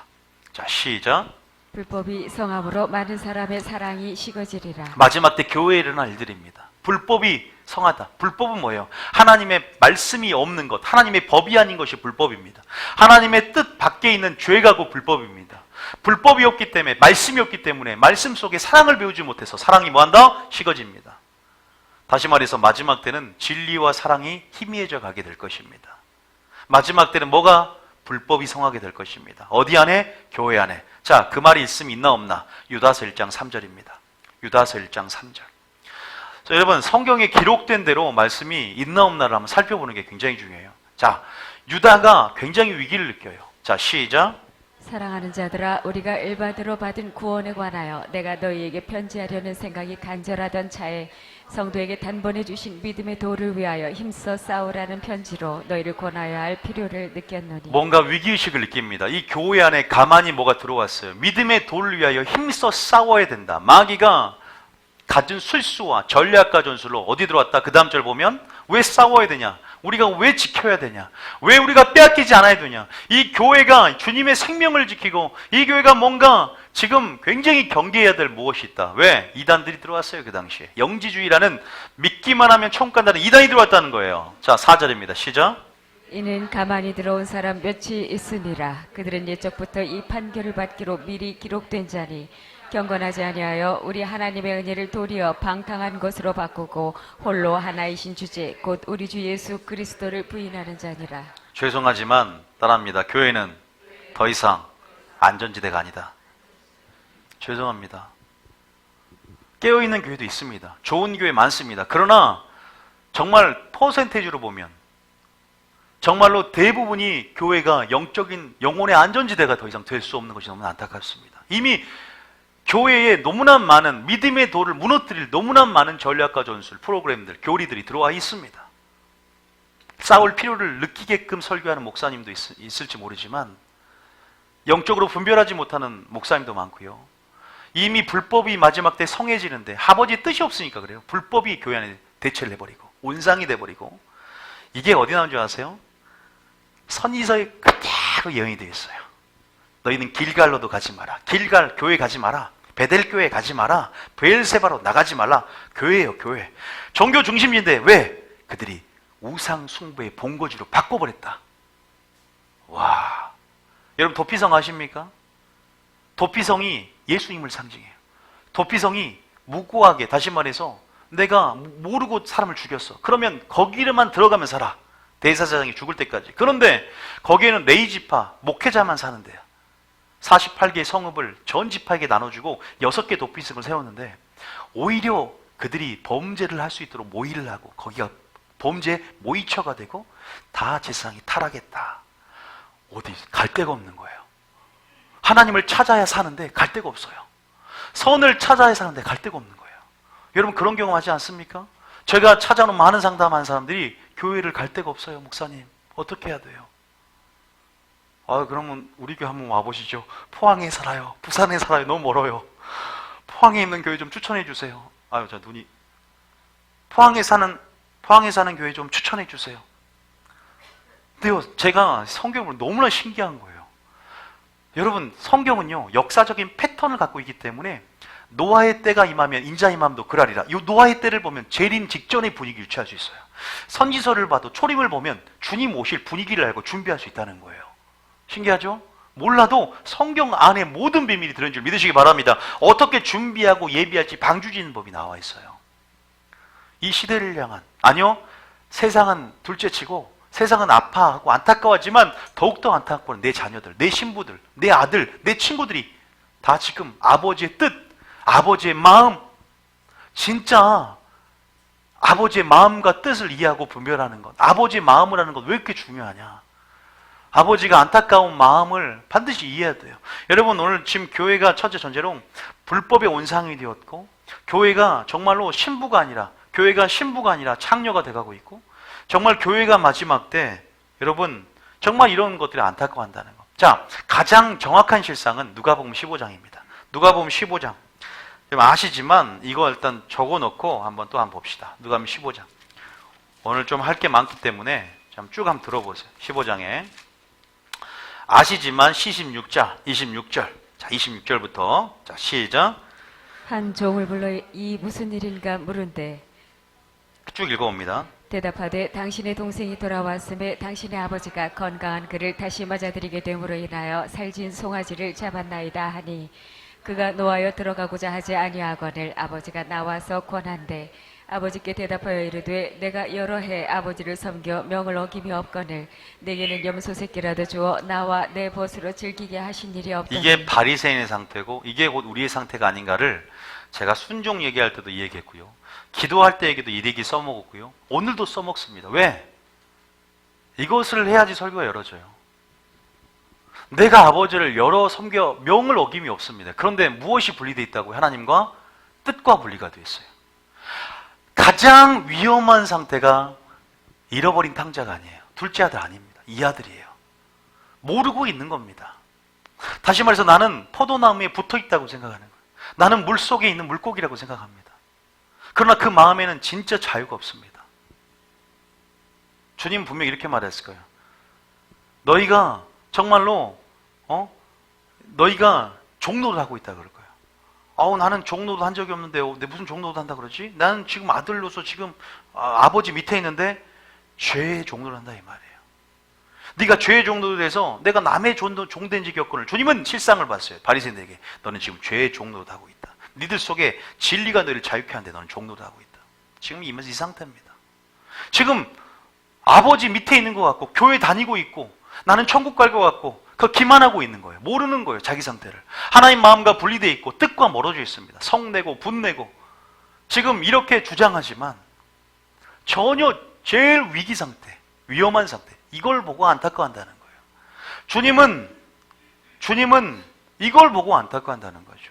자, 시작. 불법이 성함으로 많은 사람의 사랑이 식어지리라. 마지막 때 교회에 일어날 일들입니다. 불법이 성하다. 불법은 뭐예요? 하나님의 말씀이 없는 것, 하나님의 법이 아닌 것이 불법입니다. 하나님의 뜻 밖에 있는 죄가 곧 불법입니다. 불법이 없기 때문에, 말씀이 없기 때문에 말씀 속에 사랑을 배우지 못해서 사랑이 뭐한다? 식어집니다. 다시 말해서 마지막 때는 진리와 사랑이 희미해져 가게 될 것입니다. 마지막 때는 뭐가? 불법이 성하게 될 것입니다. 어디 안에? 교회 안에. 자, 그 말이 있음 있나 없나? 유다서 1장 3절입니다. 유다서 1장 3절. 자, 여러분 성경에 기록된 대로 말씀이 있나 없나를 한번 살펴보는 게 굉장히 중요해요. 자, 유다가 굉장히 위기를 느껴요. 자, 시작. 사랑하는 자들아, 우리가 일반으로 받은 구원에 관하여 내가 너희에게 편지하려는 생각이 간절하던 차에 성도에게 단번에 주신 믿음의 도를 위하여 힘써 싸우라는 편지로 너희를 권하여야 할 필요를 느꼈노니. 뭔가 위기의식을 느낍니다. 이 교회 안에 가만히 뭐가 들어왔어요. 믿음의 도를 위하여 힘써 싸워야 된다. 마귀가 가진 술수와 전략과 전술로 어디 들어왔다? 그 다음 절 보면 왜 싸워야 되냐? 우리가 왜 지켜야 되냐? 왜 우리가 빼앗기지 않아야 되냐? 이 교회가 주님의 생명을 지키고 이 교회가 뭔가 지금 굉장히 경계해야 될 무엇이 있다. 왜? 이단들이 들어왔어요. 그 당시에. 영지주의라는 믿기만 하면 천국 간다는 이단이 들어왔다는 거예요. 자, 4절입니다. 시작. 이는 가만히 들어온 사람 몇이 있으니라. 그들은 옛적부터 이 판결을 받기로 미리 기록된 자니 경건하지 아니하여 우리 하나님의 은혜를 도리어 방탕한 것으로 바꾸고 홀로 하나이신 주제 곧 우리 주 예수 그리스도를 부인하는 자니라. 죄송하지만 따라합니다. 교회는 더 이상 안전지대가 아니다. 죄송합니다. 깨어있는 교회도 있습니다. 좋은 교회 많습니다. 그러나 정말 퍼센테이지로 보면 정말로 대부분이 교회가 영적인 영혼의 안전지대가 더 이상 될 수 없는 것이 너무 안타깝습니다. 이미 교회에 너무나 많은 믿음의 도를 무너뜨릴 너무나 많은 전략과 전술, 프로그램들, 교리들이 들어와 있습니다. 싸울 필요를 느끼게끔 설교하는 목사님도 있을지 모르지만 영적으로 분별하지 못하는 목사님도 많고요. 이미 불법이 마지막 때 성해지는데 아버지의 뜻이 없으니까 그래요. 불법이 교회 안에 대체를 해버리고 온상이 돼버리고 이게 어디 나온 줄 아세요? 선지서에 그대로 예언이 되어 있어요. 너희는 길갈로도 가지 마라. 길갈 교회 가지 마라. 베델 교회 가지 마라. 브엘세바로 나가지 말라. 교회예요, 교회. 종교 중심인데 왜? 그들이 우상 숭배의 본거지로 바꿔버렸다. 와, 여러분 도피성 아십니까? 도피성이 예수님을 상징해요. 도피성이 무고하게, 다시 말해서 내가 모르고 사람을 죽였어. 그러면 거기로만 들어가면 살아. 대제사장이 죽을 때까지. 그런데 거기에는 레위지파 목회자만 사는데요. 48개의 성읍을 전 지파에게 나눠주고 6개 도피성을 세웠는데 오히려 그들이 범죄를 할 수 있도록 모의를 하고 거기가 범죄 모의처가 되고 다 제사장이 타락했다. 어디 갈 데가 없는 거예요. 하나님을 찾아야 사는데 갈 데가 없어요. 선을 찾아야 사는데 갈 데가 없는 거예요. 여러분 그런 경험 하지 않습니까? 제가 찾아놓은 많은 상담한 사람들이 교회를 갈 데가 없어요. 목사님, 어떻게 해야 돼요? 그러면 우리 교회 한번 와보시죠. 포항에 살아요. 부산에 살아요. 너무 멀어요. 포항에 있는 교회 좀 추천해 주세요. 자, 눈이. 포항에 사는 교회 좀 추천해 주세요. 근데요, 제가 성경을 너무나 신기한 거예요. 여러분, 성경은요, 역사적인 패턴을 갖고 있기 때문에 노아의 때가 임하면 인자 임함도 그러리라. 이 노아의 때를 보면 재림 직전의 분위기를 유추할 수 있어요. 선지서를 봐도 초림을 보면 주님 오실 분위기를 알고 준비할 수 있다는 거예요. 신기하죠? 몰라도 성경 안에 모든 비밀이 들어있는 줄 믿으시기 바랍니다. 어떻게 준비하고 예비할지 방주지는 법이 나와 있어요. 이 시대를 향한, 아니요, 세상은 둘째치고 세상은 아파하고 안타까워하지만 더욱더 안타까운 내 자녀들, 내 신부들, 내 아들, 내 친구들이 다 지금 아버지의 뜻, 아버지의 마음, 진짜 아버지의 마음과 뜻을 이해하고 분별하는 것, 아버지의 마음을 하는 것 왜 이렇게 중요하냐? 아버지가 안타까운 마음을 반드시 이해해야 돼요. 여러분, 오늘 지금 교회가 첫째 전제로 불법의 온상이 되었고, 교회가 정말로 신부가 아니라 창녀가 돼가고 있고, 정말 교회가 마지막 때 여러분 정말 이런 것들이 안타까워한다는 것. 자, 가장 정확한 실상은 누가복음 15장입니다. 누가복음 15장. 아시지만 이거 일단 적어놓고 한번 봅시다. 누가복음 15장. 오늘 좀 할 게 많기 때문에 쭉 한번 들어보세요. 15장에 아시지만 26절. 자, 26절부터. 자, 시작. 한 종을 불러 이 무슨 일인가 물은데 쭉 읽어봅니다. 대답하되 당신의 동생이 돌아왔음에 당신의 아버지가 건강한 그를 다시 맞아들이게 됨으로 인하여 살진 송아지를 잡았나이다 하니 그가 놓아여 들어가고자 하지 아니하거늘 아버지가 나와서 권한대 아버지께 대답하여 이르되 내가 여러 해 아버지를 섬겨 명을 어김이 없거늘 내게는 염소 새끼라도 주어 나와 내 벗으로 즐기게 하신 일이 없더니 이게 바리새인의 상태고 이게 곧 우리의 상태가 아닌가를 제가 순종 얘기할 때도 이 얘기했고요. 기도할 때 얘기도 이 얘기 써먹었고요. 오늘도 써먹습니다. 왜? 이것을 해야지 설교가 열어져요. 내가 아버지를 여러 섬겨 명을 어김이 없습니다. 그런데 무엇이 분리되어 있다고요? 하나님과 뜻과 분리가 되어 있어요. 가장 위험한 상태가 잃어버린 탕자가 아니에요. 둘째 아들 아닙니다. 이 아들이에요. 모르고 있는 겁니다. 다시 말해서 나는 포도나무에 붙어 있다고 생각하는 거예요. 나는 물속에 있는 물고기라고 생각합니다. 그러나 그 마음에는 진짜 자유가 없습니다. 주님 분명히 이렇게 말했을 거예요. 너희가 정말로 너희가 종노릇 하고 있다 그럴 거예요. 나는 종노릇 한 적이 없는데요. 내 무슨 종노릇 한다 그러지? 나는 지금 아들로서 지금 아버지 밑에 있는데 죄의 종노릇 한다 이 말이에요. 네가 죄의 종노릇해서 내가 남의 종된 지 겪거늘 주님은 실상을 봤어요. 바리새인에게 너는 지금 죄의 종노릇 하고 있다. 니들 속에 진리가 너를 자유케 하는데 너는 종노릇 하고 있다. 지금 이 상태입니다. 지금 아버지 밑에 있는 것 같고 교회 다니고 있고 나는 천국 갈 것 같고 그 기만하고 있는 거예요. 모르는 거예요. 자기 상태를. 하나님 마음과 분리되어 있고 뜻과 멀어져 있습니다. 성내고 분내고 지금 이렇게 주장하지만 전혀 제일 위기 상태, 위험한 상태 이걸 보고 안타까워한다는 거예요. 주님은 이걸 보고 안타까워한다는 거죠.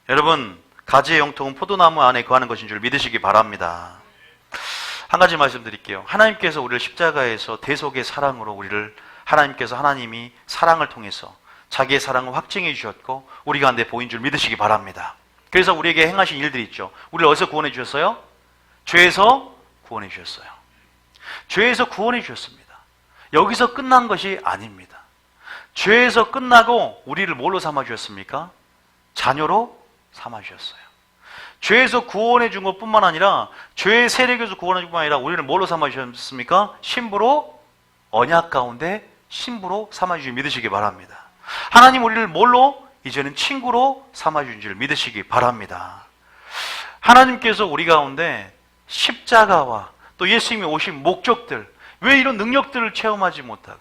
여러분, 가지의 영통은 포도나무 안에 거하는 것인 줄 믿으시기 바랍니다. 한 가지 말씀드릴게요. 하나님께서 우리를 십자가에서 대속의 사랑으로 하나님이 사랑을 통해서 자기의 사랑을 확증해 주셨고 우리 가운데 보인 줄 믿으시기 바랍니다. 그래서 우리에게 행하신 일들이 있죠. 우리를 어디서 구원해 주셨어요? 죄에서 구원해 주셨어요. 죄에서 구원해 주셨습니다. 여기서 끝난 것이 아닙니다. 죄에서 끝나고 우리를 뭘로 삼아 주셨습니까? 자녀로 삼아 주셨어요. 죄에서 구원해 준 것뿐만 아니라 죄의 세력에서 구원해 준 것뿐만 아니라 우리를 뭘로 삼아 주셨습니까? 신부로 언약 가운데 신부로 삼아 주신 믿으시기 바랍니다. 하나님 우리를 뭘로? 이제는 친구로 삼아 주신 줄 믿으시기 바랍니다. 하나님께서 우리 가운데 십자가와 또 예수님이 오신 목적들 왜 이런 능력들을 체험하지 못하고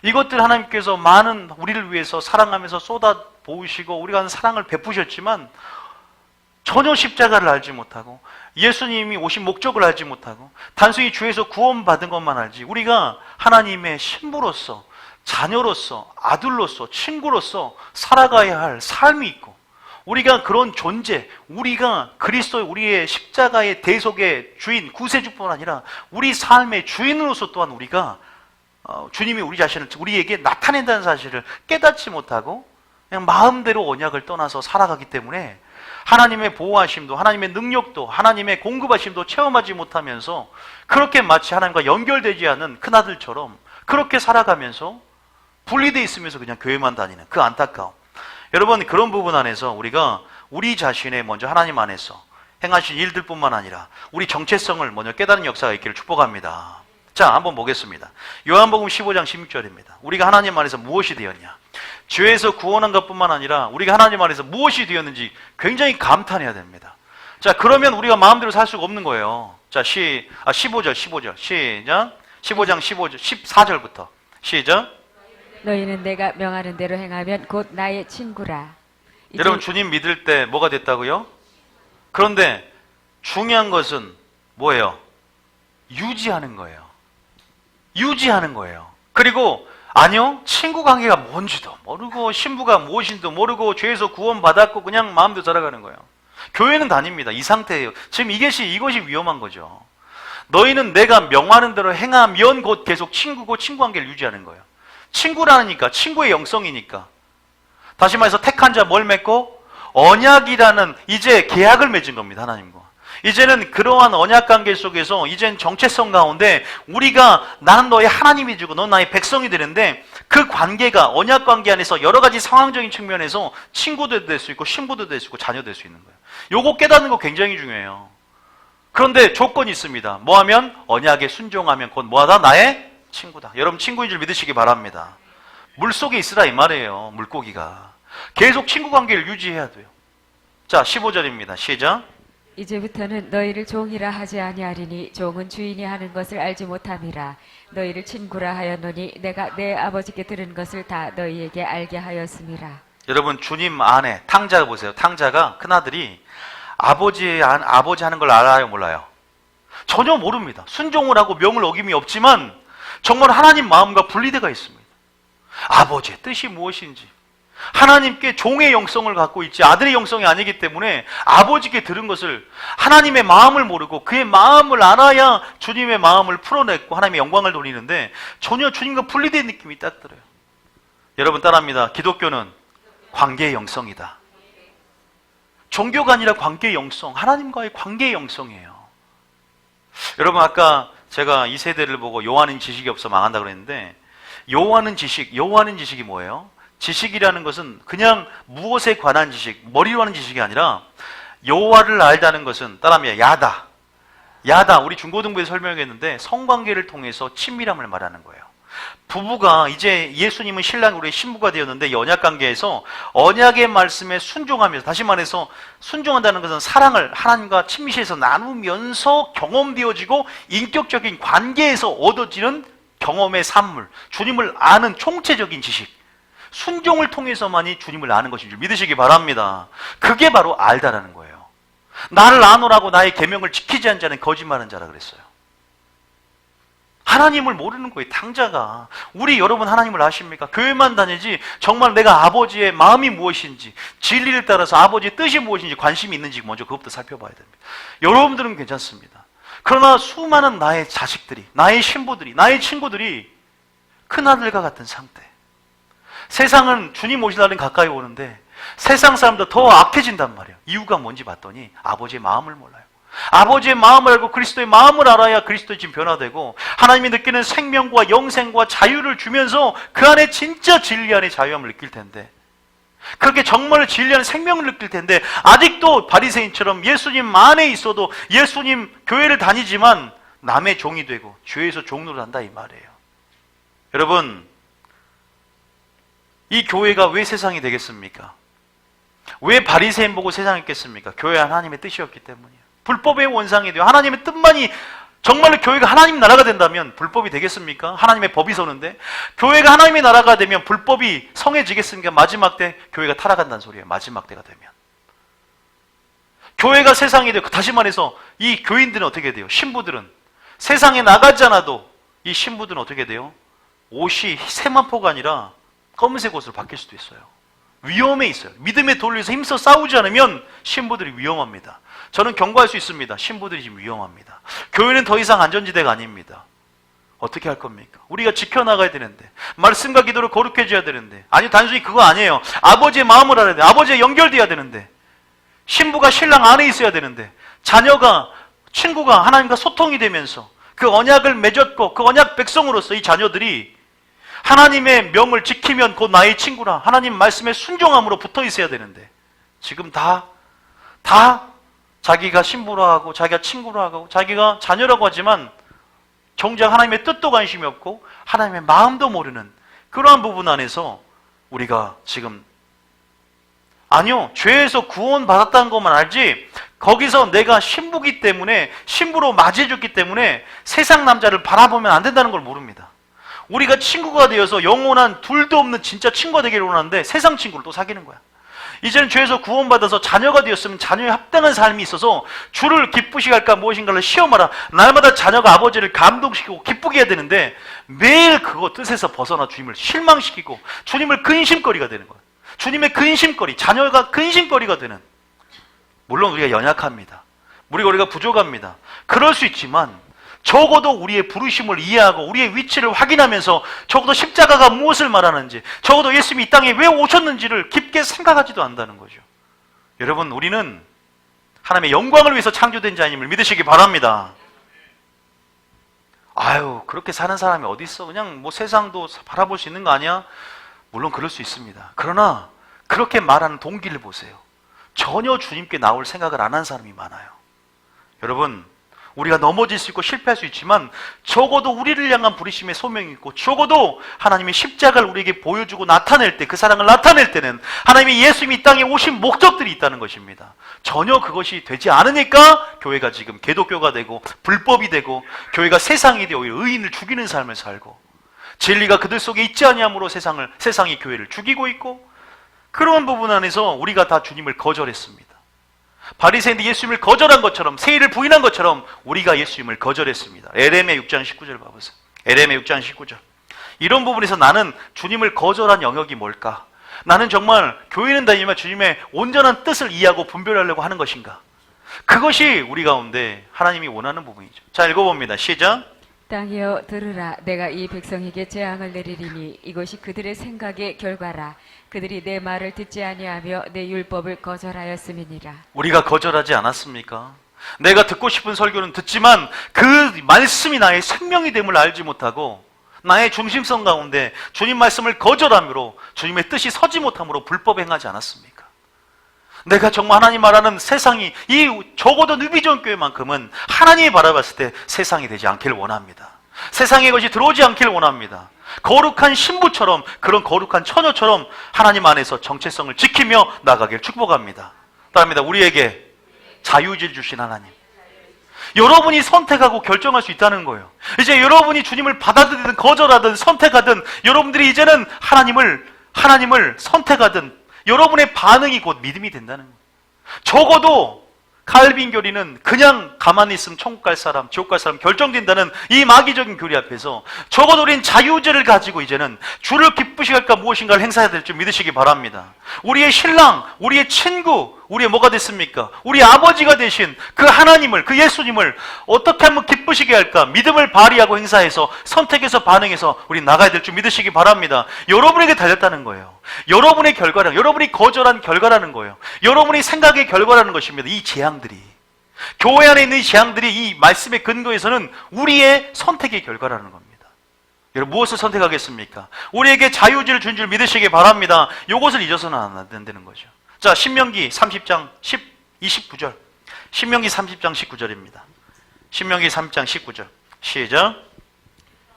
이것들 하나님께서 많은 우리를 위해서 사랑하면서 쏟아 부으시고 우리가 하는 사랑을 베푸셨지만 전혀 십자가를 알지 못하고 예수님이 오신 목적을 알지 못하고 단순히 주에서 구원받은 것만 알지 우리가 하나님의 신부로서 자녀로서 아들로서 친구로서 살아가야 할 삶이 있고 우리가 그런 존재, 우리가 그리스도의 우리의 십자가의 대속의 주인, 구세주뿐 아니라 우리 삶의 주인으로서 또한 우리가 주님이 우리 자신을 우리에게 나타낸다는 사실을 깨닫지 못하고 그냥 마음대로 언약을 떠나서 살아가기 때문에 하나님의 보호하심도, 하나님의 능력도, 하나님의 공급하심도 체험하지 못하면서 그렇게 마치 하나님과 연결되지 않은 큰아들처럼 그렇게 살아가면서 분리되어 있으면서 그냥 교회만 다니는 그 안타까움. 여러분, 그런 부분 안에서 우리가 우리 자신의 먼저 하나님 안에서 행하신 일들뿐만 아니라 우리 정체성을 먼저 깨닫는 역사가 있기를 축복합니다. 자, 한번 보겠습니다. 요한복음 15장 16절입니다. 우리가 하나님 안에서 무엇이 되었냐? 죄에서 구원한 것뿐만 아니라 우리가 하나님 안에서 무엇이 되었는지 굉장히 감탄해야 됩니다. 자, 그러면 우리가 마음대로 살 수가 없는 거예요. 자, 15절. 시작. 15장 14절부터. 시작. 너희는 내가 명하는 대로 행하면 곧 나의 친구라. 여러분, 주님 믿을 때 뭐가 됐다고요? 그런데 중요한 것은 뭐예요? 유지하는 거예요. 유지하는 거예요. 그리고 아니요, 친구 관계가 뭔지도 모르고 신부가 무엇인지도 모르고 죄에서 구원받았고 그냥 마음대로 살아가는 거예요. 교회는 다닙니다. 이 상태예요. 지금 이것이 위험한 거죠. 너희는 내가 명하는 대로 행하면 곧 계속 친구고 친구 관계를 유지하는 거예요. 친구라니까, 친구의 영성이니까. 다시 말해서 택한 자 뭘 맺고? 언약이라는 이제 계약을 맺은 겁니다. 하나님과. 이제는 그러한 언약 관계 속에서 이젠 정체성 가운데 우리가 나는 너의 하나님이 주고 넌 나의 백성이 되는데 그 관계가 언약 관계 안에서 여러 가지 상황적인 측면에서 친구도 될 수 있고 신부도 될 수 있고 자녀 될 수 있는 거예요. 요거 깨닫는 거 굉장히 중요해요. 그런데 조건이 있습니다. 뭐 하면? 언약에 순종하면 곧 뭐하다? 나의 친구다. 여러분, 친구인 줄 믿으시기 바랍니다. 물속에 있으라 이 말이에요. 물고기가. 계속 친구 관계를 유지해야 돼요. 자, 15절입니다. 시작. 이제부터는 너희를 종이라 하지 아니하리니 종은 주인이 하는 것을 알지 못함이라. 너희를 친구라 하였노니 내가 내 아버지께 들은 것을 다 너희에게 알게 하였음이라. 여러분, 주님 안에 탕자 보세요. 탕자가 큰아들이 아버지 하는 걸 알아요, 몰라요? 전혀 모릅니다. 순종을 하고 명을 어김이 없지만 정말 하나님 마음과 분리되어 있습니다. 아버지의 뜻이 무엇인지, 하나님께 종의 영성을 갖고 있지 아들의 영성이 아니기 때문에 아버지께 들은 것을, 하나님의 마음을 모르고 그의 마음을 알아야 주님의 마음을 풀어냈고 하나님의 영광을 돌리는데 전혀 주님과 분리된 느낌이 딱 들어요. 여러분 따라합니다. 기독교는 관계의 영성이다. 종교가 아니라 관계의 영성, 하나님과의 관계의 영성이에요. 여러분, 아까 제가 이 세대를 보고 여호와는 지식이 없어 망한다 그랬는데, 여호와는 지식이 뭐예요? 지식이라는 것은 그냥 무엇에 관한 지식, 머리로 하는 지식이 아니라 여호와를 알다는 것은 따라합니다. 야다. 우리 중고등부에서 설명했는데 성관계를 통해서 친밀함을 말하는 거예요. 부부가 이제 예수님은 신랑, 우리 신부가 되었는데 언약관계에서 언약의 말씀에 순종하면서, 다시 말해서 순종한다는 것은 사랑을 하나님과 친밀해서 나누면서 경험되어지고 인격적인 관계에서 얻어지는 경험의 산물, 주님을 아는 총체적인 지식, 순종을 통해서만이 주님을 아는 것인 줄 믿으시기 바랍니다. 그게 바로 알다라는 거예요. 나를 아노라고 나의 계명을 지키지 않는 자는 거짓말하는 자라 그랬어요. 하나님을 모르는 거예요, 탕자가. 우리 여러분 하나님을 아십니까? 교회만 다니지 정말 내가 아버지의 마음이 무엇인지, 진리를 따라서 아버지의 뜻이 무엇인지 관심이 있는지 먼저 그것부터 살펴봐야 됩니다. 여러분들은 괜찮습니다. 그러나 수많은 나의 자식들이, 나의 신부들이, 나의 친구들이 큰아들과 같은 상태. 세상은 주님 오실 날은 가까이 오는데 세상 사람보다 더 악해진단 말이에요. 이유가 뭔지 봤더니 아버지의 마음을 몰라요. 아버지의 마음을 알고 그리스도의 마음을 알아야 그리스도의 진 변화되고 하나님이 느끼는 생명과 영생과 자유를 주면서 그 안에 진짜 진리 안에 자유함을 느낄 텐데, 그렇게 정말 진리 안에 생명을 느낄 텐데 아직도 바리새인처럼 예수님 안에 있어도 예수님 교회를 다니지만 남의 종이 되고 죄에서 종노를 한다 이 말이에요. 여러분, 이 교회가 왜 세상이 되겠습니까? 왜 바리새인 보고 세상이 있겠습니까? 교회 하나님의 뜻이었기 때문이에요. 불법의 원상이 되어 하나님의 뜻만이, 정말로 교회가 하나님 나라가 된다면 불법이 되겠습니까? 하나님의 법이 서는데 교회가 하나님의 나라가 되면 불법이 성해지겠습니까? 마지막 때 교회가 타락한다는 소리예요. 마지막 때가 되면 교회가 세상이 되고, 다시 말해서 이 교인들은 어떻게 돼요? 신부들은 세상에 나가지 않아도 이 신부들은 어떻게 돼요? 옷이 새만포가 아니라 검은색 옷으로 바뀔 수도 있어요. 위험에 있어요. 믿음의 돌리에서 힘써 싸우지 않으면 신부들이 위험합니다. 저는 경고할 수 있습니다. 신부들이 지금 위험합니다. 교회는 더 이상 안전지대가 아닙니다. 어떻게 할 겁니까? 우리가 지켜나가야 되는데, 말씀과 기도를 거룩해져야 되는데, 아니 단순히 그거 아니에요. 아버지의 마음을 알아야 돼. 아버지에 연결돼야 되는데, 신부가 신랑 안에 있어야 되는데, 자녀가, 친구가 하나님과 소통이 되면서 그 언약을 맺었고 그 언약 백성으로서 이 자녀들이 하나님의 명을 지키면 곧 나의 친구라, 하나님 말씀에 순종함으로 붙어 있어야 되는데, 지금 다 자기가 신부라 하고 자기가 친구라 하고 자기가 자녀라고 하지만 정작 하나님의 뜻도 관심이 없고 하나님의 마음도 모르는 그러한 부분 안에서 우리가 지금, 아니요, 죄에서 구원받았다는 것만 알지 거기서 내가 신부기 때문에, 신부로 맞이해줬기 때문에 세상 남자를 바라보면 안 된다는 걸 모릅니다. 우리가 친구가 되어서 영원한 둘도 없는 진짜 친구가 되기를 원하는데 세상 친구를 또 사귀는 거야. 이제는 죄에서 구원받아서 자녀가 되었으면 자녀에 합당한 삶이 있어서 주를 기쁘시게 할까 무엇인가를 시험하라. 날마다 자녀가 아버지를 감동시키고 기쁘게 해야 되는데 매일 그거 뜻에서 벗어나 주님을 실망시키고 주님을 근심거리가 되는 거예요. 주님의 근심거리, 자녀가 근심거리가 되는. 물론 우리가 연약합니다. 우리가 부족합니다. 그럴 수 있지만 적어도 우리의 부르심을 이해하고 우리의 위치를 확인하면서 적어도 십자가가 무엇을 말하는지, 적어도 예수님이 이 땅에 왜 오셨는지를 깊게 생각하지도 않는다는 거죠. 여러분, 우리는 하나님의 영광을 위해서 창조된 자임을 믿으시기 바랍니다. 아유, 그렇게 사는 사람이 어디 있어? 그냥 뭐 세상도 바라볼 수 있는 거 아니야? 물론 그럴 수 있습니다. 그러나 그렇게 말하는 동기를 보세요. 전혀 주님께 나올 생각을 안 한 사람이 많아요. 여러분, 우리가 넘어질 수 있고 실패할 수 있지만 적어도 우리를 향한 부르심의 소명이 있고 적어도 하나님의 십자가를 우리에게 보여주고 나타낼 때, 그 사랑을 나타낼 때는 하나님의 예수님이 이 땅에 오신 목적들이 있다는 것입니다. 전혀 그것이 되지 않으니까 교회가 지금 개독교가 되고 불법이 되고 교회가 세상이 되어 의인을 죽이는 삶을 살고 진리가 그들 속에 있지 아니함으로 세상이 교회를 죽이고 있고, 그런 부분 안에서 우리가 다 주님을 거절했습니다. 바리새인들이 예수님을 거절한 것처럼, 세일을 부인한 것처럼 우리가 예수님을 거절했습니다. 에레미야 6장 19절 봐보세요. 에레미야 6장 19절. 이런 부분에서 나는 주님을 거절한 영역이 뭘까? 나는 정말 교회는 다니지만 주님의 온전한 뜻을 이해하고 분별하려고 하는 것인가? 그것이 우리 가운데 하나님이 원하는 부분이죠. 자, 읽어봅니다. 시작. 땅이여 들으라. 내가 이 백성에게 재앙을 내리리니 이것이 그들의 생각의 결과라. 그들이 내 말을 듣지 아니하며 내 율법을 거절하였음이니라. 우리가 거절하지 않았습니까? 내가 듣고 싶은 설교는 듣지만 그 말씀이 나의 생명이 됨을 알지 못하고 나의 중심성 가운데 주님 말씀을 거절함으로 주님의 뜻이 서지 못함으로 불법 행하지 않았습니까? 내가 정말 하나님 말하는 세상이, 이 적어도 뉴비전 교회만큼은 하나님이 바라봤을 때 세상이 되지 않기를 원합니다. 세상의 것이 들어오지 않기를 원합니다. 거룩한 신부처럼, 그런 거룩한 처녀처럼 하나님 안에서 정체성을 지키며 나가길 축복합니다. 따릅니다. 우리에게 자유의지를 주신 하나님. 여러분이 선택하고 결정할 수 있다는 거예요. 이제 여러분이 주님을 받아들이든 거절하든 선택하든 여러분들이 이제는 하나님을 선택하든 여러분의 반응이 곧 믿음이 된다는 거예요. 적어도 칼빈 교리는 그냥 가만히 있으면 천국 갈 사람, 지옥 갈 사람 결정된다는 이 마귀적인 교리 앞에서 적어도 우리는 자유의지를 가지고 이제는 주를 기쁘시게 할까 무엇인가를 행사해야 될 줄 믿으시기 바랍니다. 우리의 신랑, 우리의 친구, 우리의 뭐가 됐습니까? 우리 아버지가 되신 그 하나님을, 그 예수님을 어떻게 하면 기쁘시게 할까? 믿음을 발휘하고 행사해서 선택해서 반응해서 우리 나가야 될 줄 믿으시기 바랍니다. 여러분에게 달렸다는 거예요. 여러분의 결과랑, 여러분이 거절한 결과라는 거예요. 여러분의 생각의 결과라는 것입니다. 이 재앙들이, 교회 안에 있는 이 재앙들이 이 말씀의 근거에서는 우리의 선택의 결과라는 겁니다. 여러분, 무엇을 선택하겠습니까? 우리에게 자유의지를 준 줄 믿으시기 바랍니다. 이것을 잊어서는 안 된다는 거죠. 자, 신명기 30장 29절. 신명기 30장 19절입니다. 신명기 30장 19절. 시작.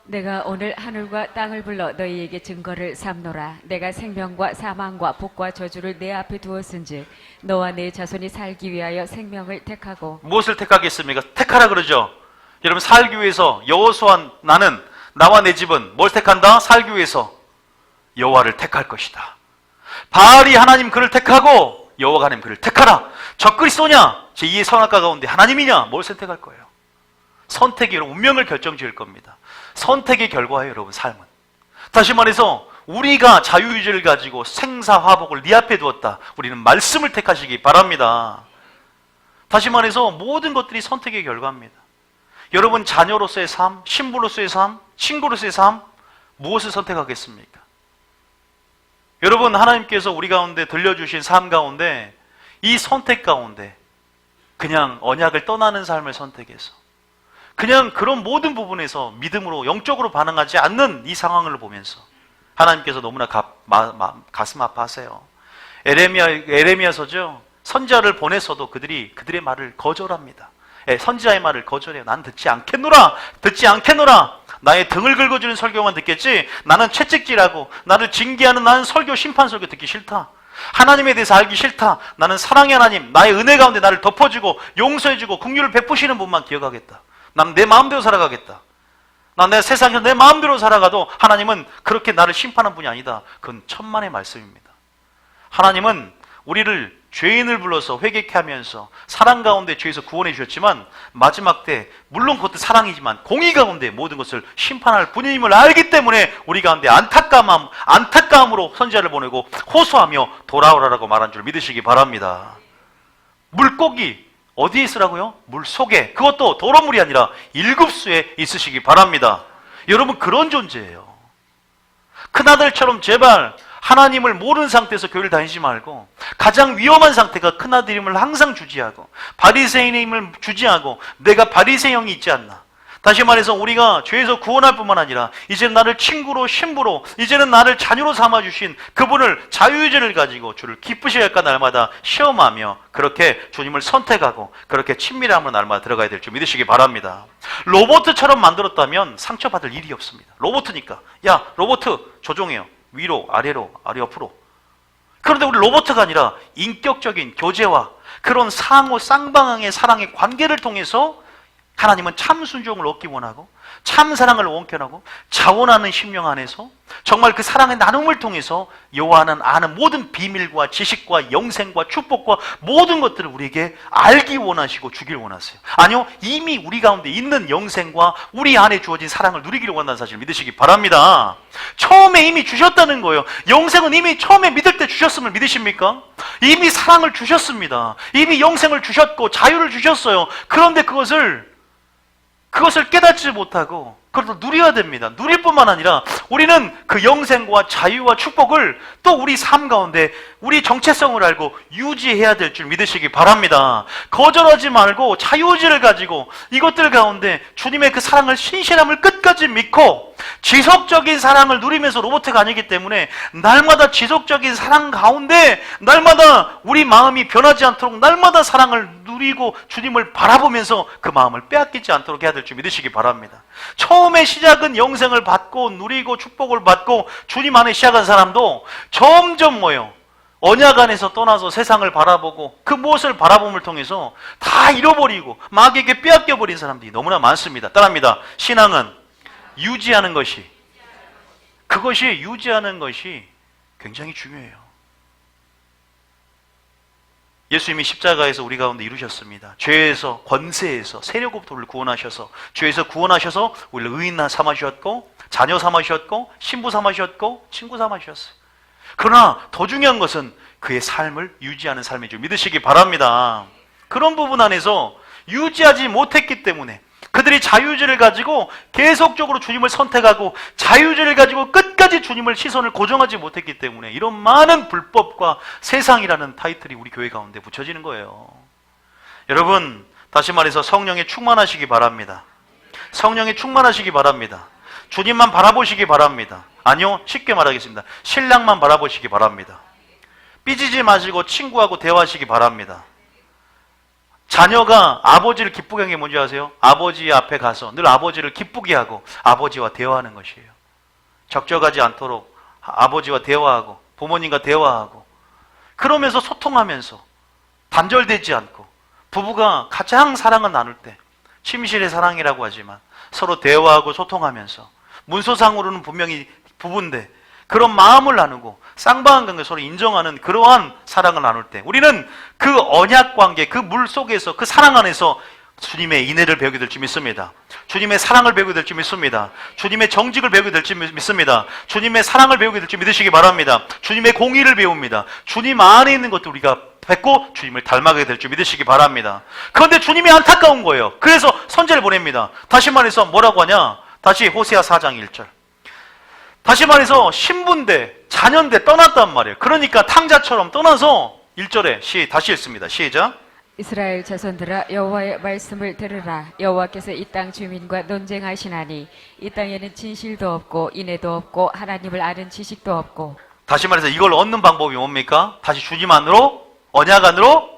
내가 오늘 하늘과 땅을 불러 너희에게 증거를 삼노라. 내가 생명과 사망과 복과 저주를 내 앞에 두었은즉 너와 내 자손이 살기 위하여 생명을 택하고. 무엇을 택하겠습니까? 택하라 그러죠. 여러분, 살기 위해서 여호수아, 나와 내 집은 뭘 택한다? 살기 위해서 여호와를 택할 것이다. 바알이 하나님 그를 택하고 여호와가 하나님 그를 택하라. 저 그리스도냐? 제2의 선악과 가운데 하나님이냐? 뭘 선택할 거예요? 선택이 여러분 운명을 결정지을 겁니다. 선택의 결과예요, 여러분. 삶은. 다시 말해서 우리가 자유의지를 가지고 생사화복을 네 앞에 두었다. 우리는 말씀을 택하시기 바랍니다. 다시 말해서 모든 것들이 선택의 결과입니다. 여러분 자녀로서의 삶, 신부로서의 삶, 친구로서의 삶 무엇을 선택하겠습니까? 여러분 하나님께서 우리 가운데 들려주신 삶 가운데 이 선택 가운데 그냥 언약을 떠나는 삶을 선택해서 그냥 그런 모든 부분에서 믿음으로 영적으로 반응하지 않는 이 상황을 보면서 하나님께서 너무나 가슴 아파하세요. 에레미야서죠. 선지자를 보냈어도 그들의 말을 거절합니다. 선지자의 말을 거절해요. 난 듣지 않겠노라. 듣지 않겠노라. 나의 등을 긁어주는 설교만 듣겠지. 나는 채찍질하고 나를 징계하는 나는 설교, 심판 설교 듣기 싫다. 하나님에 대해서 알기 싫다. 나는 사랑의 하나님, 나의 은혜 가운데 나를 덮어주고 용서해주고 긍휼을 베푸시는 분만 기억하겠다. 난 내 마음대로 살아가겠다. 난 내 세상에서 내 마음대로 살아가도 하나님은 그렇게 나를 심판하는 분이 아니다. 그건 천만의 말씀입니다. 하나님은 우리를 죄인을 불러서 회개케 하면서 사랑 가운데 죄에서 구원해 주셨지만 마지막 때 물론 그것도 사랑이지만 공의 가운데 모든 것을 심판할 분임을 알기 때문에 우리 가운데 안타까움으로 선지자를 보내고 호소하며 돌아오라라고 말한 줄 믿으시기 바랍니다. 물고기 어디에 있으라고요? 물 속에. 그것도 더러운 물이 아니라 일급수에 있으시기 바랍니다. 여러분 그런 존재예요. 큰아들처럼 제발 하나님을 모르는 상태에서 교회를 다니지 말고 가장 위험한 상태가 큰아들임을 항상 주지하고 바리새인임을 주지하고 내가 바리새형이 있지 않나. 다시 말해서 우리가 죄에서 구원할 뿐만 아니라 이제는 나를 친구로 신부로 이제는 나를 자녀로 삼아주신 그분을 자유의지를 가지고 주를 기쁘시게 할까 날마다 시험하며 그렇게 주님을 선택하고 그렇게 친밀함으로 날마다 들어가야 될 줄 믿으시기 바랍니다. 로봇처럼 만들었다면 상처받을 일이 없습니다. 로봇이니까 야 로봇 조종해요. 위로 아래로 아래 옆으로. 그런데 우리 로봇가 아니라 인격적인 교제와 그런 상호 쌍방향의 사랑의 관계를 통해서 하나님은 참 순종을 얻기 원하고 참 사랑을 원견하고 자원하는 심령 안에서 정말 그 사랑의 나눔을 통해서 여호와는 아는 모든 비밀과 지식과 영생과 축복과 모든 것들을 우리에게 알기 원하시고 주길 원하세요. 아니요, 이미 우리 가운데 있는 영생과 우리 안에 주어진 사랑을 누리기를 원한다는 사실을 믿으시기 바랍니다. 처음에 이미 주셨다는 거예요. 영생은 이미 처음에 믿을 때 주셨음을 믿으십니까? 이미 사랑을 주셨습니다. 이미 영생을 주셨고 자유를 주셨어요. 그런데 그것을 깨닫지 못하고 그걸 누려야 됩니다. 누릴 뿐만 아니라 우리는 그 영생과 자유와 축복을 또 우리 삶 가운데 우리 정체성을 알고 유지해야 될 줄 믿으시기 바랍니다. 거절하지 말고 자유의지를 가지고 이것들 가운데 주님의 그 사랑을 신실함을 끝까지 믿고 지속적인 사랑을 누리면서 로봇가 아니기 때문에 날마다 지속적인 사랑 가운데 날마다 우리 마음이 변하지 않도록 날마다 사랑을 누리고 주님을 바라보면서 그 마음을 빼앗기지 않도록 해야 될 줄 믿으시기 바랍니다. 처음에 시작은 영생을 받고 누리고 축복을 받고 주님 안에 시작한 사람도 점점 언약 안에서 떠나서 세상을 바라보고 그 무엇을 바라봄을 통해서 다 잃어버리고 마귀에게 빼앗겨버린 사람들이 너무나 많습니다. 따라합니다. 신앙은 유지하는 것이 굉장히 중요해요. 예수님이 십자가에서 우리 가운데 이루셨습니다. 죄에서, 권세에서, 세력으로부터 우리를 구원하셔서 죄에서 구원하셔서 우리를 의인 삼아주셨고 자녀 삼아주셨고 신부 삼아주셨고 친구 삼아주셨어요. 그러나 더 중요한 것은 그의 삶을 유지하는 삶인 줄 믿으시기 바랍니다. 그런 부분 안에서 유지하지 못했기 때문에 그들이 자유의지를 가지고 계속적으로 주님을 선택하고 자유의지를 가지고 끝까지 주님을 시선을 고정하지 못했기 때문에 이런 많은 불법과 세상이라는 타이틀이 우리 교회 가운데 붙여지는 거예요. 여러분 다시 말해서 성령에 충만하시기 바랍니다. 성령에 충만하시기 바랍니다. 주님만 바라보시기 바랍니다. 아니요, 쉽게 말하겠습니다. 신랑만 바라보시기 바랍니다. 삐지지 마시고 친구하고 대화하시기 바랍니다. 자녀가 아버지를 기쁘게 하는 게 뭔지 아세요? 아버지 앞에 가서 늘 아버지를 기쁘게 하고 아버지와 대화하는 것이에요. 적적하지 않도록 아버지와 대화하고 부모님과 대화하고 그러면서 소통하면서 단절되지 않고 부부가 가장 사랑을 나눌 때 침실의 사랑이라고 하지만 서로 대화하고 소통하면서 문서상으로는 분명히 부부인데 그런 마음을 나누고 쌍방한 관계 서로 인정하는 그러한 사랑을 나눌 때 우리는 그 언약 관계, 그 물 속에서 그 사랑 안에서 주님의 인애를 배우게 될 줄 믿습니다. 주님의 사랑을 배우게 될 줄 믿습니다. 주님의 정직을 배우게 될 줄 믿습니다. 주님의 사랑을 배우게 될 줄 믿으시기 바랍니다. 주님의 공의를 배웁니다. 주님 안에 있는 것도 우리가 뵙고 주님을 닮아가게 될 줄 믿으시기 바랍니다. 그런데 주님이 안타까운 거예요. 그래서 선제를 보냅니다. 다시 말해서 뭐라고 하냐? 다시 호세아 4장 1절. 다시 말해서 신분대, 자녀인데 떠났단 말이에요. 그러니까 탕자처럼 떠나서 1절에 다시 읽습니다. 시작. 이스라엘 자손들아 여호와의 말씀을 들으라. 여호와께서 이 땅 주민과 논쟁하시나니 이 땅에는 진실도 없고 인애도 없고 하나님을 아는 지식도 없고. 다시 말해서 이걸 얻는 방법이 뭡니까? 다시 주님 안으로, 언약 안으로,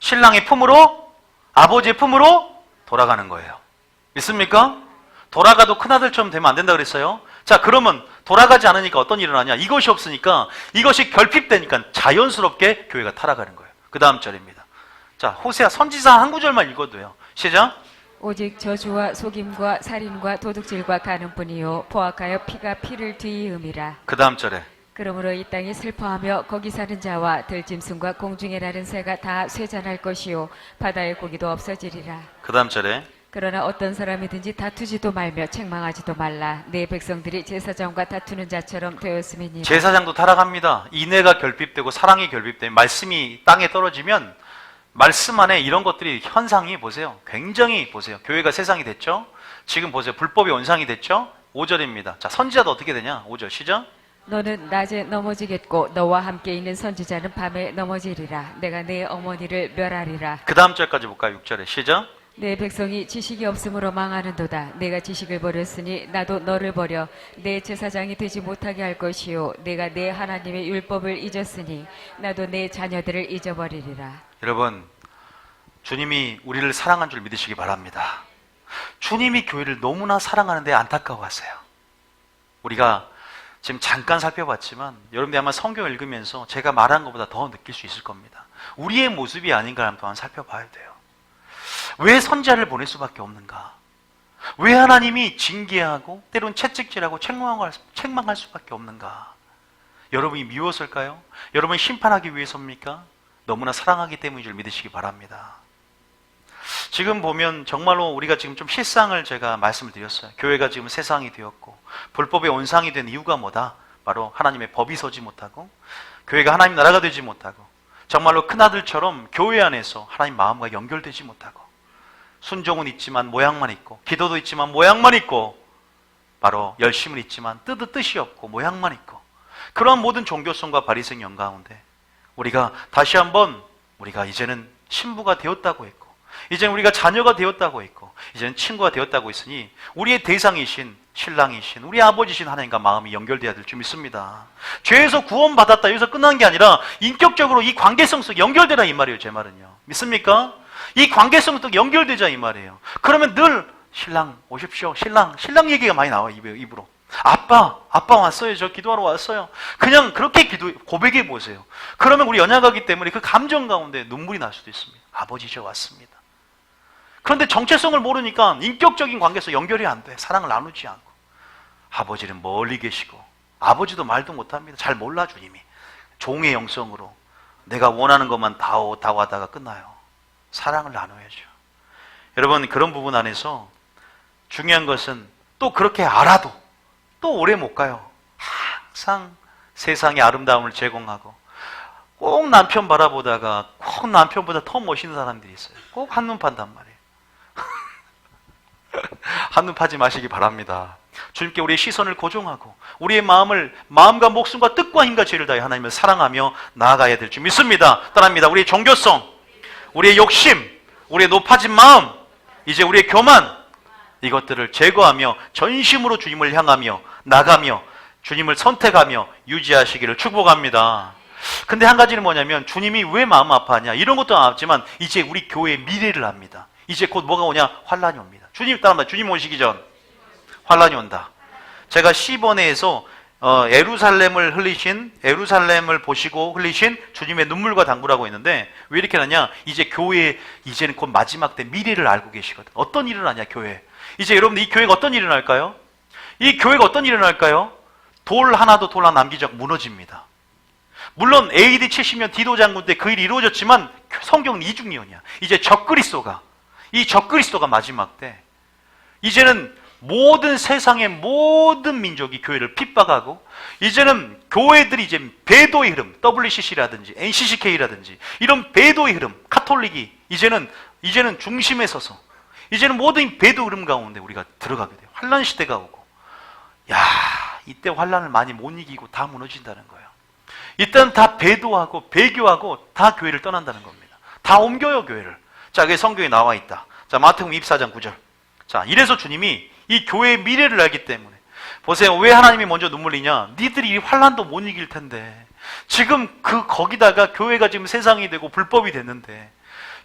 신랑의 품으로, 아버지의 품으로 돌아가는 거예요. 믿습니까? 돌아가도 큰아들처럼 되면 안 된다 그랬어요. 자, 그러면 돌아가지 않으니까 어떤 일이 일어나냐? 이것이 없으니까, 이것이 결핍되니까 자연스럽게 교회가 타락하는 거예요. 그 다음 절입니다. 자, 호세아 선지자 한 구절만 읽어도 돼요. 시작. 오직 저주와 속임과 살인과 도둑질과 가는뿐이요 포악하여 피가 피를 뒤이음이라. 그 다음 절에 그러므로 이 땅이 슬퍼하며 거기 사는 자와 들짐승과 공중에 나는 새가 다 쇠잔할 것이요 바다의 고기도 없어지리라. 그 다음 절에 그러나 어떤 사람이든지 다투지도 말며 책망하지도 말라. 내 백성들이 제사장과 다투는 자처럼 되었음이니라. 제사장도 타락합니다. 인애가 결핍되고 사랑이 결핍되면 말씀이 땅에 떨어지면 말씀 안에 이런 것들이 현상이 보세요. 굉장히 보세요. 교회가 세상이 됐죠? 지금 보세요. 불법이 원상이 됐죠? 5절입니다. 자, 선지자도 어떻게 되냐? 5절 시작. 너는 낮에 넘어지겠고 너와 함께 있는 선지자는 밤에 넘어지리라. 내가 내 어머니를 멸하리라. 그 다음 절까지 볼까요? 6절에 시작. 내 백성이 지식이 없으므로 망하는도다. 내가 지식을 버렸으니 나도 너를 버려 내 제사장이 되지 못하게 할 것이요 내가 내 하나님의 율법을 잊었으니 나도 내 자녀들을 잊어버리리라. 여러분, 주님이 우리를 사랑한 줄 믿으시기 바랍니다. 주님이 교회를 너무나 사랑하는데 안타까워하세요. 우리가 지금 잠깐 살펴봤지만 여러분들이 아마 성경을 읽으면서 제가 말한 것보다 더 느낄 수 있을 겁니다. 우리의 모습이 아닌가 한번 살펴봐야 돼요. 왜 선지자를 보낼 수밖에 없는가? 왜 하나님이 징계하고 때론 채찍질하고 책망할 수밖에 없는가? 여러분이 미웠을까요? 여러분이 심판하기 위해서입니까? 너무나 사랑하기 때문인 줄 믿으시기 바랍니다. 지금 보면 정말로 우리가 지금 좀 실상을 제가 말씀을 드렸어요. 교회가 지금 세상이 되었고 불법의 온상이 된 이유가 뭐다? 바로 하나님의 법이 서지 못하고 교회가 하나님 나라가 되지 못하고 정말로 큰아들처럼 교회 안에서 하나님 마음과 연결되지 못하고 순종은 있지만 모양만 있고 기도도 있지만 모양만 있고 바로 열심은 있지만 뜻이 없고 모양만 있고 그런 모든 종교성과 바리새인 영 가운데 우리가 다시 한번 우리가 이제는 신부가 되었다고 했고 이제는 우리가 자녀가 되었다고 했고 이제는 친구가 되었다고 했으니 우리의 대상이신 신랑이신 우리 아버지신 하나님과 마음이 연결돼야 될 줄 믿습니다. 죄에서 구원받았다 여기서 끝난 게 아니라 인격적으로 이 관계성 속에 연결되라 이 말이에요. 제 말은요. 믿습니까? 이 관계성 속에 연결되자 이 말이에요. 그러면 늘 신랑 오십시오. 신랑 얘기가 많이 나와요. 입으로. 아빠 왔어요. 저 기도하러 왔어요. 그냥 그렇게 고백해 보세요. 그러면 우리 연약하기 때문에 그 감정 가운데 눈물이 날 수도 있습니다. 아버지 저 왔습니다. 그런데 정체성을 모르니까 인격적인 관계에서 연결이 안 돼. 사랑을 나누지 않고. 아버지는 멀리 계시고 아버지도 말도 못합니다. 잘 몰라 주님이. 종의 영성으로 내가 원하는 것만 다오 하다가 끝나요. 사랑을 나눠야죠. 여러분 그런 부분 안에서 중요한 것은 또 그렇게 알아도 또 오래 못 가요. 항상 세상의 아름다움을 제공하고 꼭 남편 바라보다가 꼭 남편보다 더 멋있는 사람들이 있어요. 꼭 한눈 판단 말이에요. 한눈 파지 마시기 바랍니다. 주님께 우리의 시선을 고정하고 우리의 마음과 목숨과 뜻과 힘과 지혜를 다해 하나님을 사랑하며 나아가야 될 줄 믿습니다. 따라합니다. 우리의 종교성, 우리의 욕심, 우리의 높아진 마음, 이제 우리의 교만 이것들을 제거하며 전심으로 주님을 향하며 나가며 주님을 선택하며 유지하시기를 축복합니다. 근데 한 가지는 뭐냐면 주님이 왜 마음 아파하냐 이런 것도 아프지만 이제 우리 교회의 미래를 압니다. 이제 곧 뭐가 오냐? 환란이 옵니다. 주님 따라합니다. 주님 오시기 전 환란이 온다. 제가 시번회에서 에루살렘을 보시고 흘리신 주님의 눈물과 당부라고 했는데 왜 이렇게 하냐? 이제 교회에 이제는 곧 마지막 때 미래를 알고 계시거든. 어떤 일을 하냐 교회. 이제 여러분들 이 교회가 어떤 일을 할까요? 이 교회가 어떤 일을 할까요? 돌 하나 남기지 않고 무너집니다. 물론 AD 70년 디도 장군 때 그 일이 이루어졌지만 성경은 이중예언이야. 이제 적그리스도가 이 적그리스도가 마지막 때 이제는 모든 세상의 모든 민족이 교회를 핍박하고 이제는 교회들이 이제 배도의 흐름, WCC라든지 NCCK라든지 이런 배도의 흐름, 카톨릭이 이제는 중심에 서서 이제는 모든 배도 흐름 가운데 우리가 들어가게 돼요. 환란 시대가 오고, 야, 이때 환란을 많이 못 이기고 다 무너진다는 거예요. 이때는 다 배도하고 배교하고 다 교회를 떠난다는 겁니다. 다 옮겨요, 교회를. 자, 그게 성경에 나와 있다. 자, 마태복음 24장 9절. 자, 이래서 주님이 이 교회의 미래를 알기 때문에 보세요. 왜 하나님이 먼저 눈물 흘리냐? 니들이 이 환란도 못 이길 텐데 지금 거기다가 교회가 지금 세상이 되고 불법이 됐는데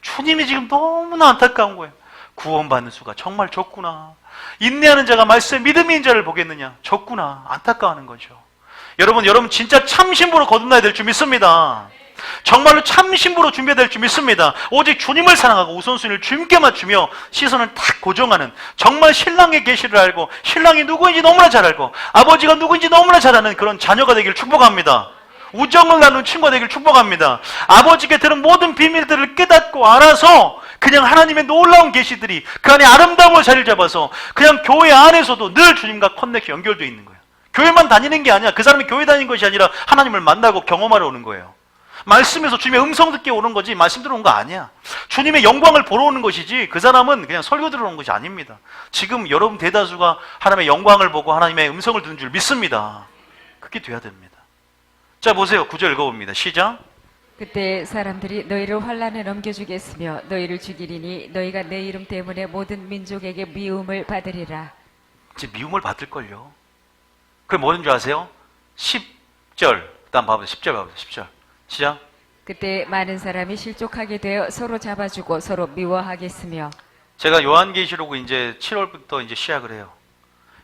주님이 지금 너무나 안타까운 거예요. 구원받는 수가 정말 적구나. 인내하는 자가 말씀에 믿음이 있는 자를 보겠느냐? 적구나. 안타까워하는 거죠. 여러분 진짜 참 신부로 거듭나야 될 줄 믿습니다. 정말로 참 신부로 준비해야 될 줄 믿습니다. 오직 주님을 사랑하고 우선순위를 주님께 맞추며 시선을 딱 고정하는, 정말 신랑의 계시를 알고 신랑이 누구인지 너무나 잘 알고 아버지가 누구인지 너무나 잘 아는 그런 자녀가 되기를 축복합니다. 우정을 나누는 친구가 되기를 축복합니다. 아버지께 들은 모든 비밀들을 깨닫고 알아서 그냥 하나님의 놀라운 계시들이 그 안에 아름다움을 자리를 잡아서 그냥 교회 안에서도 늘 주님과 커넥션 연결되어 있는 거예요. 교회만 다니는 게 아니야. 그 사람이 교회 다니는 것이 아니라 하나님을 만나고 경험하러 오는 거예요. 말씀에서 주님의 음성 듣게 오는 거지 말씀 들어오는 거 아니야. 주님의 영광을 보러 오는 것이지 그 사람은 그냥 설교 들으러 오는 것이 아닙니다. 지금 여러분 대다수가 하나님의 영광을 보고 하나님의 음성을 듣는 줄 믿습니다. 그게 돼야 됩니다. 자, 보세요. 9절 읽어봅니다. 시작. 그때 사람들이 너희를 환란에 넘겨주겠으며 너희를 죽이리니 너희가 내 이름 때문에 모든 민족에게 미움을 받으리라. 이제 미움을 받을걸요. 그게 뭐는 줄 아세요? 10절. 다음 봐보세요. 10절 봐보세요. 10절. 시작. 그때 많은 사람이 실족하게 되어 서로 잡아주고 서로 미워하겠으며. 제가 요한계시록 이제 7월부터 이제 시작을 해요.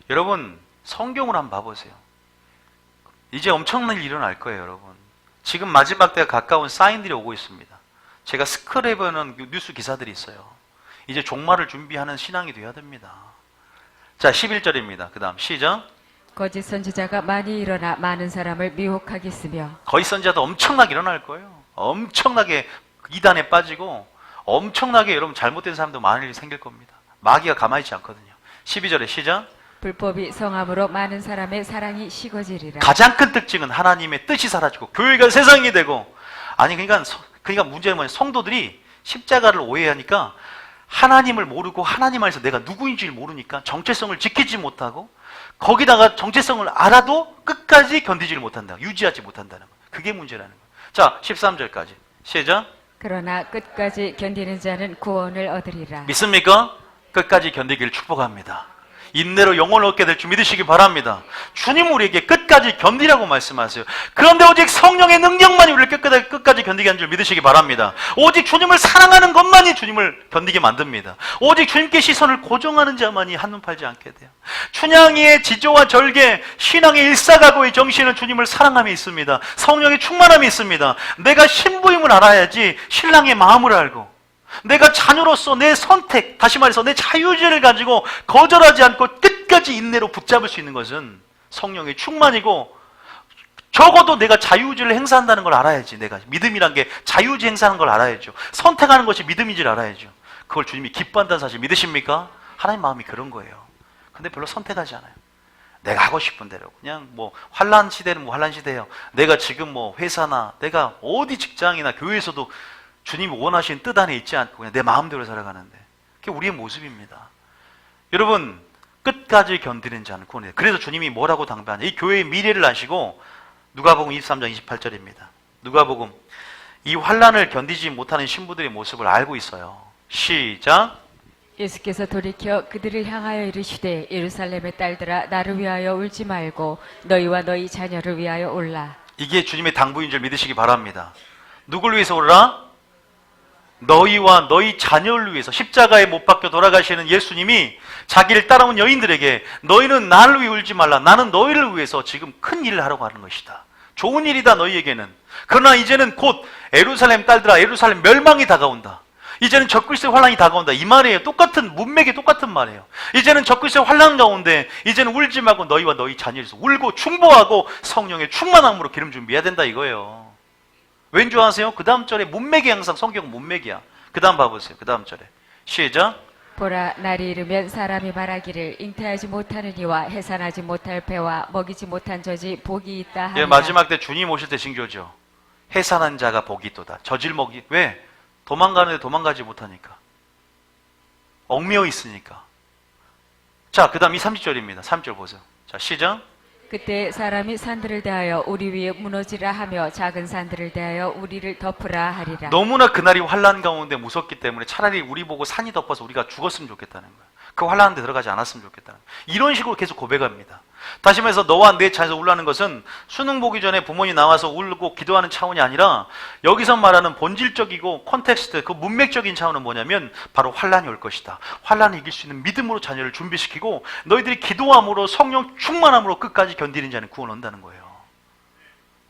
여러분 성경을 한번 봐보세요. 이제 엄청난 일이 일어날 거예요, 여러분. 지금 마지막 때가 가까운 사인들이 오고 있습니다. 제가 스크랩하는 뉴스 기사들이 있어요. 이제 종말을 준비하는 신앙이 돼야 됩니다. 자, 11절입니다. 그 다음 시작. 거짓 선지자가 많이 일어나 많은 사람을 미혹하겠으며. 거짓 선지자도 엄청나게 일어날 거예요. 엄청나게 이단에 빠지고 엄청나게 여러분 잘못된 사람도 많은 일이 생길 겁니다. 마귀가 가만히 있지 않거든요. 12절에 시작. 불법이 성함으로 많은 사람의 사랑이 식어지리라. 가장 큰 특징은 하나님의 뜻이 사라지고 교회가 세상이 되고, 아니 그러니까 문제는 뭐냐, 성도들이 십자가를 오해하니까 하나님을 모르고 하나님 안에서 내가 누구인지를 모르니까 정체성을 지키지 못하고 거기다가 정체성을 알아도 끝까지 견디지를 못한다. 유지하지 못한다는 거예요. 그게 문제라는 거예요. 자, 13절까지 시작. 그러나 끝까지 견디는 자는 구원을 얻으리라. 믿습니까? 끝까지 견디기를 축복합니다. 인내로 영혼을 얻게 될 줄 믿으시기 바랍니다. 주님 우리에게 끝까지 견디라고 말씀하세요. 그런데 오직 성령의 능력만이 우리를 끝까지 견디게 하는 줄 믿으시기 바랍니다. 오직 주님을 사랑하는 것만이 주님을 견디게 만듭니다. 오직 주님께 시선을 고정하는 자만이 한눈 팔지 않게 돼요. 춘향이의 지조와 절개, 신앙의 일사각오의 정신은 주님을 사랑함이 있습니다. 성령의 충만함이 있습니다. 내가 신부임을 알아야지 신랑의 마음을 알고, 내가 자녀로서 내 선택, 다시 말해서 내 자유의지를 가지고 거절하지 않고 끝까지 인내로 붙잡을 수 있는 것은 성령의 충만이고, 적어도 내가 자유의지를 행사한다는 걸 알아야지. 내가 믿음이란 게 자유의지 행사하는 걸 알아야죠. 선택하는 것이 믿음인지를 알아야죠. 그걸 주님이 기뻐한다는 사실 믿으십니까? 하나님 마음이 그런 거예요. 근데 별로 선택하지 않아요. 내가 하고 싶은 대로 그냥 뭐 환란 시대는 뭐 환란 시대예요. 내가 지금 뭐 회사나 내가 어디 직장이나 교회에서도 주님이 원하시는 뜻 안에 있지 않고 그냥 내 마음대로 살아가는데, 그게 우리의 모습입니다. 여러분, 끝까지 견디는 자는 구원이에요. 그래서 주님이 뭐라고 당부하냐, 이 교회의 미래를 아시고 누가복음 23장 28절입니다. 누가복음, 이 환란을 견디지 못하는 신부들의 모습을 알고 있어요. 시작. 예수께서 돌이켜 그들을 향하여 이르시되 예루살렘의 딸들아 나를 위하여 울지 말고 너희와 너희 자녀를 위하여 울라. 이게 주님의 당부인 줄 믿으시기 바랍니다. 누굴 위해서 울라? 너희와 너희 자녀를 위해서 십자가에 못 박혀 돌아가시는 예수님이 자기를 따라온 여인들에게 너희는 나를 위해 울지 말라. 나는 너희를 위해서 지금 큰 일을 하려고 하는 것이다. 좋은 일이다 너희에게는. 그러나 이제는 곧 예루살렘 딸들아 예루살렘 멸망이 다가온다. 이제는 적그리스도의 환란이 다가온다. 이 말이에요. 똑같은 문맥이 똑같은 말이에요. 이제는 적그리스도의 환란 가운데 이제는 울지 말고 너희와 너희 자녀를 위해서 울고 충보하고 성령의 충만함으로 기름 준비해야 된다 이거예요. 왠 줄 아세요? 그 다음 절에 문맥이 항상 성경 문맥이야. 그 다음 봐보세요. 그 다음 절에 시작. 보라, 날이 이르면 사람이 말하기를 잉태하지 못하는 이와 해산하지 못할 배와 먹이지 못한 젖이 복이 있다 하리라. 예, 마지막 때 주님 오실 때 징조죠. 해산한 자가 복이 있도다. 젖을 먹이. 왜? 도망가는데 도망가지 못하니까. 얽매여 있으니까. 자, 그 다음 이 30절입니다. 3절 보세요. 자, 시작. 그때 사람이 산들을 대하여 우리 위에 무너지라 하며 작은 산들을 대하여 우리를 덮으라 하리라. 너무나 그날이 환란 가운데 무섭기 때문에 차라리 우리 보고 산이 덮어서 우리가 죽었으면 좋겠다는 거예요. 그 환란한 데 들어가지 않았으면 좋겠다는 거예요. 이런 식으로 계속 고백합니다. 다시 말해서 너와 내 자에서 울라는 것은 수능 보기 전에 부모님 나와서 울고 기도하는 차원이 아니라 여기서 말하는 본질적이고 콘텍스트, 그 문맥적인 차원은 뭐냐면 바로 환란이 올 것이다. 환란을 이길 수 있는 믿음으로 자녀를 준비시키고 너희들이 기도함으로 성령 충만함으로 끝까지 견디는 자는 구원 온다는 거예요.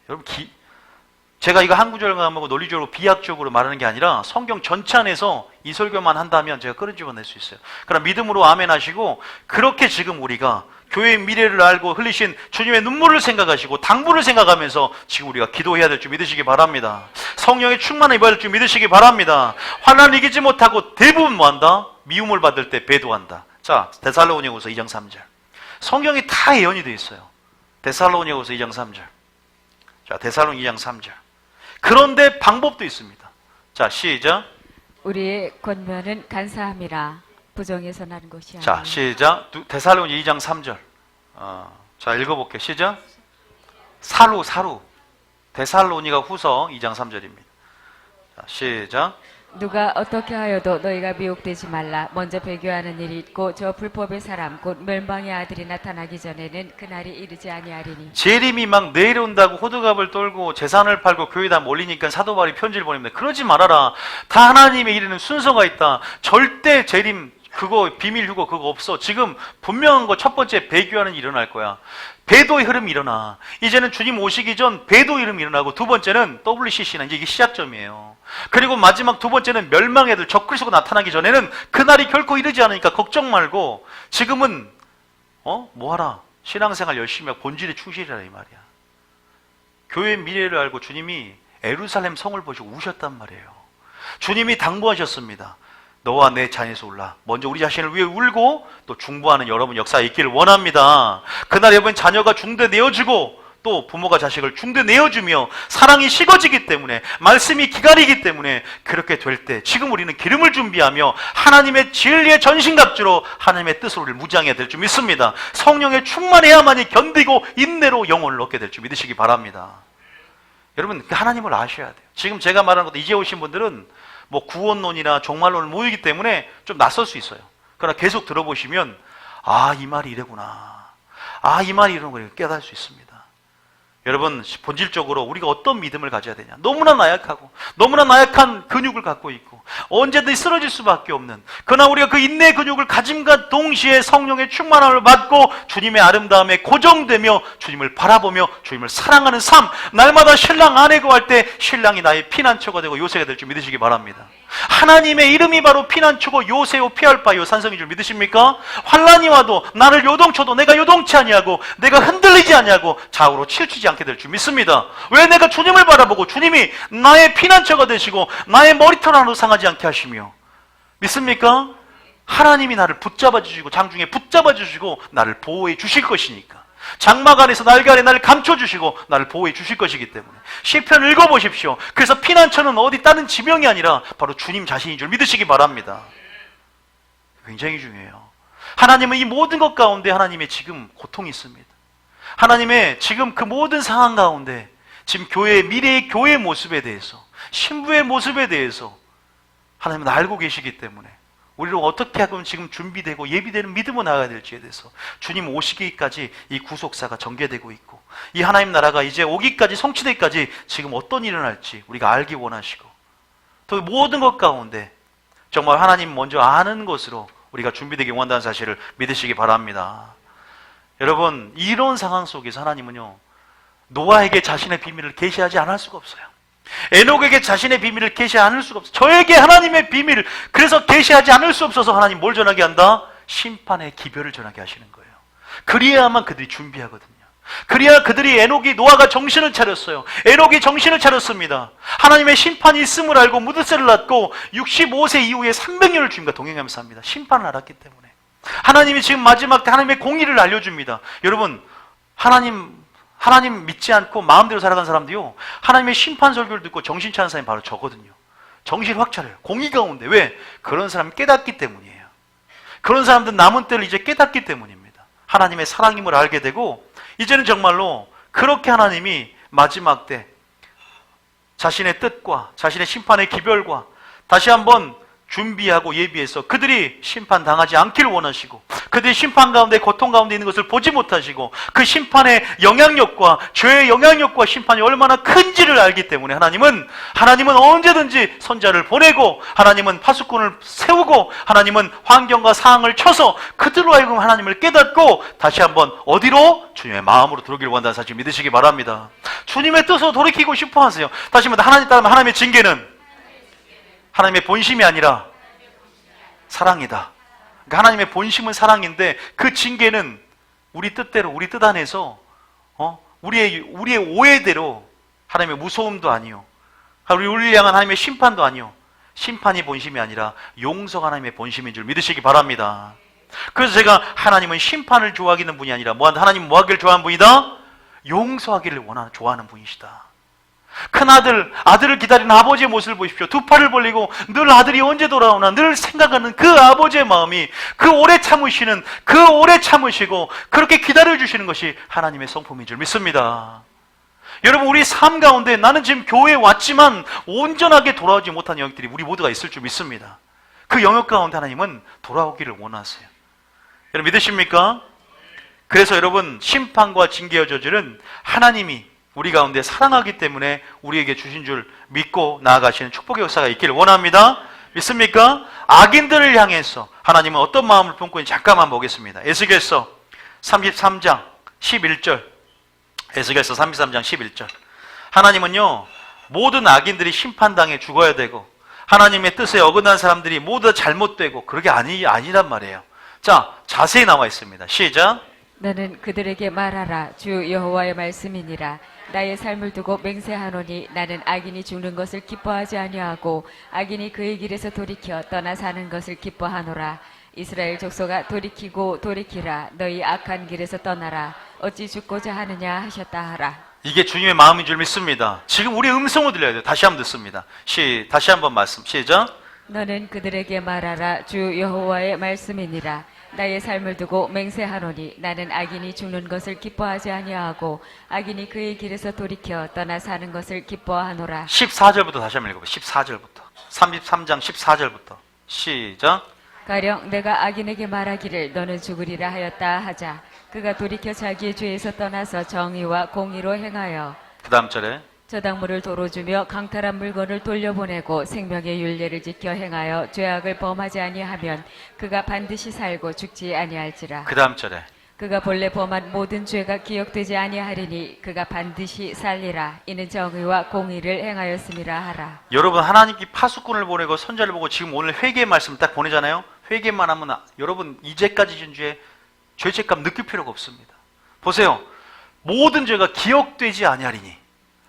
여러분 제가 이거 한 구절만하고 논리적으로 비약적으로 말하는 게 아니라 성경 전체 안에서 이 설교만 한다면 제가 끄집어낼 수 있어요. 그럼 믿음으로 아멘 하시고 그렇게 지금 우리가 교회의 미래를 알고 흘리신 주님의 눈물을 생각하시고 당부를 생각하면서 지금 우리가 기도해야 될 줄 믿으시기 바랍니다. 성령의 충만을 입어야 될 줄 믿으시기 바랍니다. 환난을 이기지 못하고 대부분 뭐한다? 미움을 받을 때 배도한다. 자, 데살로니가후서 2장 3절. 성경이 다 예언이 되어 있어요. 데살로니가후서 2장 3절. 자, 데살로니가 2장 3절. 그런데 방법도 있습니다. 자, 시작. 우리의 권면은 간사함이라 부정에서 나는 것이 아니라. 자, 시작. 데살로니가 2장 3절. 자, 읽어볼게요. 시작. 사루. 데살로니가 후서 2장 3절입니다. 자, 시작. 누가 어떻게 하여도 너희가 미혹되지 말라. 먼저 배교하는 일이 있고 저 불법의 사람 곧 멸망의 아들이 나타나기 전에는 그날이 이르지 아니하리니. 재림이 막 내려온다고 호두갑을 떨고 재산을 팔고 교회에다 몰리니까 사도 바울이 편지를 보냅니다. 그러지 말아라. 다 하나님의 일에는 순서가 있다. 절대 재림 그거 비밀 휴거 그거 없어. 지금 분명한 거 첫 번째 배교하는 일이 일어날 거야. 배도의 흐름이 일어나. 이제는 주님 오시기 전 배도의 흐름이 일어나고 두 번째는 WCC는 이제 이게 시작점이에요. 그리고 마지막 두 번째는 멸망의 아들 적그리스도가 나타나기 전에는 그날이 결코 이르지 않으니까 걱정 말고 지금은 뭐하라. 신앙생활 열심히 하고 본질에 충실이라 이 말이야. 교회의 미래를 알고 주님이 예루살렘 성을 보시고 우셨단 말이에요. 주님이 당부하셨습니다. 너와 내 자녀에서 울라. 먼저 우리 자신을 위해 울고 또 중보하는 여러분 역사에 있기를 원합니다. 그날 여러분 자녀가 중대 내어주고 또 부모가 자식을 중대 내어주며 사랑이 식어지기 때문에 말씀이 기다리기 때문에 그렇게 될 때 지금 우리는 기름을 준비하며 하나님의 진리의 전신갑주로 하나님의 뜻으로 우리를 무장해야 될 줄 믿습니다. 성령에 충만해야만이 견디고 인내로 영혼을 얻게 될 줄 믿으시기 바랍니다. 여러분 하나님을 아셔야 돼요. 지금 제가 말하는 것도 이제 오신 분들은 뭐 구원론이나 종말론을 모이기 때문에 좀 낯설 수 있어요. 그러나 계속 들어보시면 이 말이 이래구나. 이 말이 이런 걸 깨달을 수 있습니다. 여러분 본질적으로 우리가 어떤 믿음을 가져야 되냐. 너무나 나약하고 너무나 나약한 근육을 갖고 있고 언제든지 쓰러질 수밖에 없는, 그러나 우리가 그 인내의 근육을 가짐과 동시에 성령의 충만함을 받고 주님의 아름다움에 고정되며 주님을 바라보며 주님을 사랑하는 삶, 날마다 신랑 아내 구할 때 신랑이 나의 피난처가 되고 요새가 될 줄 믿으시기 바랍니다. 하나님의 이름이 바로 피난처고 요새요 피할 바요 산성인 줄 믿으십니까? 환란이 와도 나를 요동쳐도 내가 요동치 아니하고 내가 흔들리지 아니하고 좌우로 치우치지 않게 될 줄 믿습니다. 왜? 내가 주님을 바라보고 주님이 나의 피난처가 되시고 나의 머리털 하나도 상하지 않게 하시며. 믿습니까? 하나님이 나를 붙잡아 주시고 장중에 붙잡아 주시고 나를 보호해 주실 것이니까. 장막 안에서 날개 아래 나를 감춰주시고 나를 보호해 주실 것이기 때문에 시편 읽어보십시오. 그래서 피난처는 어디 다른 지명이 아니라 바로 주님 자신인 줄 믿으시기 바랍니다. 굉장히 중요해요. 하나님은 이 모든 것 가운데 하나님의 지금 고통이 있습니다. 하나님의 지금 그 모든 상황 가운데 지금 교회의 미래의 교회의 모습에 대해서 신부의 모습에 대해서 하나님은 알고 계시기 때문에 우리를 어떻게 하면 지금 준비되고 예비되는 믿음으로 나아가야 될지에 대해서 주님 오시기까지 이 구속사가 전개되고 있고 이 하나님 나라가 이제 오기까지 성취되기까지 지금 어떤 일이 일어날지 우리가 알기 원하시고 또 모든 것 가운데 정말 하나님 먼저 아는 것으로 우리가 준비되기 원한다는 사실을 믿으시기 바랍니다. 여러분 이런 상황 속에서 하나님은요 노아에게 자신의 비밀을 계시하지 않을 수가 없어요. 에녹에게 자신의 비밀을 계시하지 않을 수가 없어요. 저에게 하나님의 비밀을 그래서 계시하지 않을 수 없어서 하나님 뭘 전하게 한다? 심판의 기별을 전하게 하시는 거예요. 그리야만 그들이 준비하거든요. 그래야 그들이 노아가 정신을 차렸어요. 에녹이 정신을 차렸습니다. 하나님의 심판이 있음을 알고 무드세를 낳고 65세 이후에 300년을 주님과 동행하면서 삽니다. 심판을 알았기 때문에. 하나님이 지금 마지막 때 하나님의 공의를 알려줍니다. 여러분, 하나님 믿지 않고 마음대로 살아간 사람도요, 하나님의 심판 설교를 듣고 정신 차린 사람이 바로 저거든요. 정신 확 차려요. 공의 가운데. 왜? 그런 사람이 깨닫기 때문이에요. 그런 사람들은 남은 때를 이제 깨닫기 때문입니다. 하나님의 사랑임을 알게 되고, 이제는 정말로 그렇게 하나님이 마지막 때 자신의 뜻과 자신의 심판의 기별과 다시 한번 준비하고 예비해서 그들이 심판당하지 않기를 원하시고, 그들이 심판 가운데 고통 가운데 있는 것을 보지 못하시고, 그 심판의 영향력과 죄의 영향력과 심판이 얼마나 큰지를 알기 때문에 하나님은 언제든지 선자를 보내고, 하나님은 파수꾼을 세우고, 하나님은 환경과 상황을 쳐서 그들로 하여금 하나님을 깨닫고 다시 한번 어디로? 주님의 마음으로 들어오기를 원한다는 사실 믿으시기 바랍니다. 주님의 뜻으로 돌이키고 싶어 하세요. 다시 말해, 하나님 따르면 하나님의 징계는 하나님의 본심이 아니라 사랑이다. 그러니까 하나님의 본심은 사랑인데 그 징계는 우리 뜻대로, 우리 뜻 안에서 우리의 오해대로, 하나님의 무서움도 아니요, 우리를 향한 하나님의 심판도 아니요, 심판이 본심이 아니라 용서가 하나님의 본심인 줄 믿으시기 바랍니다. 그래서 제가 하나님은 심판을 좋아하기는 분이 아니라 하나님은 뭐 하기를 좋아하는 분이다? 용서하기를 좋아하는 분이시다. 아들을 기다리는 아버지의 모습을 보십시오. 두 팔을 벌리고 늘 아들이 언제 돌아오나 늘 생각하는 그 아버지의 마음이, 그 오래 참으시고 그렇게 기다려주시는 것이 하나님의 성품인 줄 믿습니다. 여러분, 우리 삶 가운데 나는 지금 교회에 왔지만 온전하게 돌아오지 못한 영역들이 우리 모두가 있을 줄 믿습니다. 그 영역 가운데 하나님은 돌아오기를 원하세요. 여러분 믿으십니까? 그래서 여러분, 심판과 징계의 저주는 하나님이 우리 가운데 사랑하기 때문에 우리에게 주신 줄 믿고 나아가시는 축복의 역사가 있기를 원합니다. 믿습니까? 악인들을 향해서 하나님은 어떤 마음을 품고 있는지 잠깐만 보겠습니다. 에스겔서 33장 11절. 에스겔서 33장 11절. 하나님은요, 모든 악인들이 심판당해 죽어야 되고, 하나님의 뜻에 어긋난 사람들이 모두 잘못되고, 그러게 아니란 말이에요. 자, 자세히 나와 있습니다. 시작. 너는 그들에게 말하라. 주 여호와의 말씀이니라. 나의 삶을 두고 맹세하노니 나는 악인이 죽는 것을 기뻐하지 아니하고 악인이 그의 길에서 돌이켜 떠나 사는 것을 기뻐하노라. 이스라엘 족속아, 돌이키라. 너희 악한 길에서 떠나라. 어찌 죽고자 하느냐 하셨다 하라. 이게 주님의 마음인 줄 믿습니다. 지금 우리의 음성을 들려야 돼요. 다시 한번 듣습니다. 다시 한번 말씀. 시작. 너는 그들에게 말하라. 주 여호와의 말씀이니라. 나의 삶을 두고 맹세하노니 나는 악인이 죽는 것을 기뻐하지 아니하고 악인이 그의 길에서 돌이켜 떠나 사는 것을 기뻐하노라. 14절부터 다시 한번 읽어봐요. 14절부터. 33장 14절부터. 시작. 가령 내가 악인에게 말하기를 너는 죽으리라 하였다 하자. 그가 돌이켜 자기의 죄에서 떠나서 정의와 공의로 행하여 그 다음 절에 저당물을 도로 주며 강탈한 물건을 돌려보내고 생명의 율례를 지켜 행하여 죄악을 범하지 아니하면 그가 반드시 살고 죽지 아니할지라. 그 다음 절에 그가 본래 범한 모든 죄가 기억되지 아니하리니 그가 반드시 살리라. 이는 정의와 공의를 행하였음이라 하라. 여러분, 하나님께 파수꾼을 보내고 선자를 보고 지금 오늘 회개의 말씀을 딱 보내잖아요. 회개만 하면 여러분 이제까지 진 죄 죄책감 느낄 필요가 없습니다. 보세요. 모든 죄가 기억되지 아니하리니,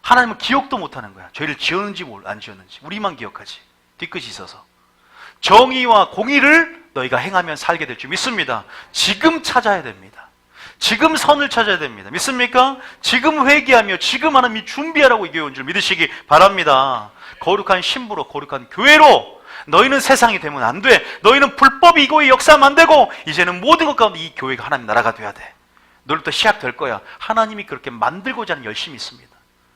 하나님은 기억도 못하는 거야. 죄를 지었는지 안 지었는지 우리만 기억하지, 뒤끝이 있어서. 정의와 공의를 너희가 행하면 살게 될 줄 믿습니다. 지금 찾아야 됩니다. 지금 선을 찾아야 됩니다. 믿습니까? 지금 회개하며 지금 하나님이 준비하라고 이 교회 온 줄 믿으시기 바랍니다. 거룩한 신부로, 거룩한 교회로 너희는 세상이 되면 안 돼. 너희는 불법이 이거에 역사하면 안 되고, 이제는 모든 것 가운데 이 교회가 하나님 나라가 돼야 돼. 너희부터 시작될 거야. 하나님이 그렇게 만들고자 하는 열심이 있습니다.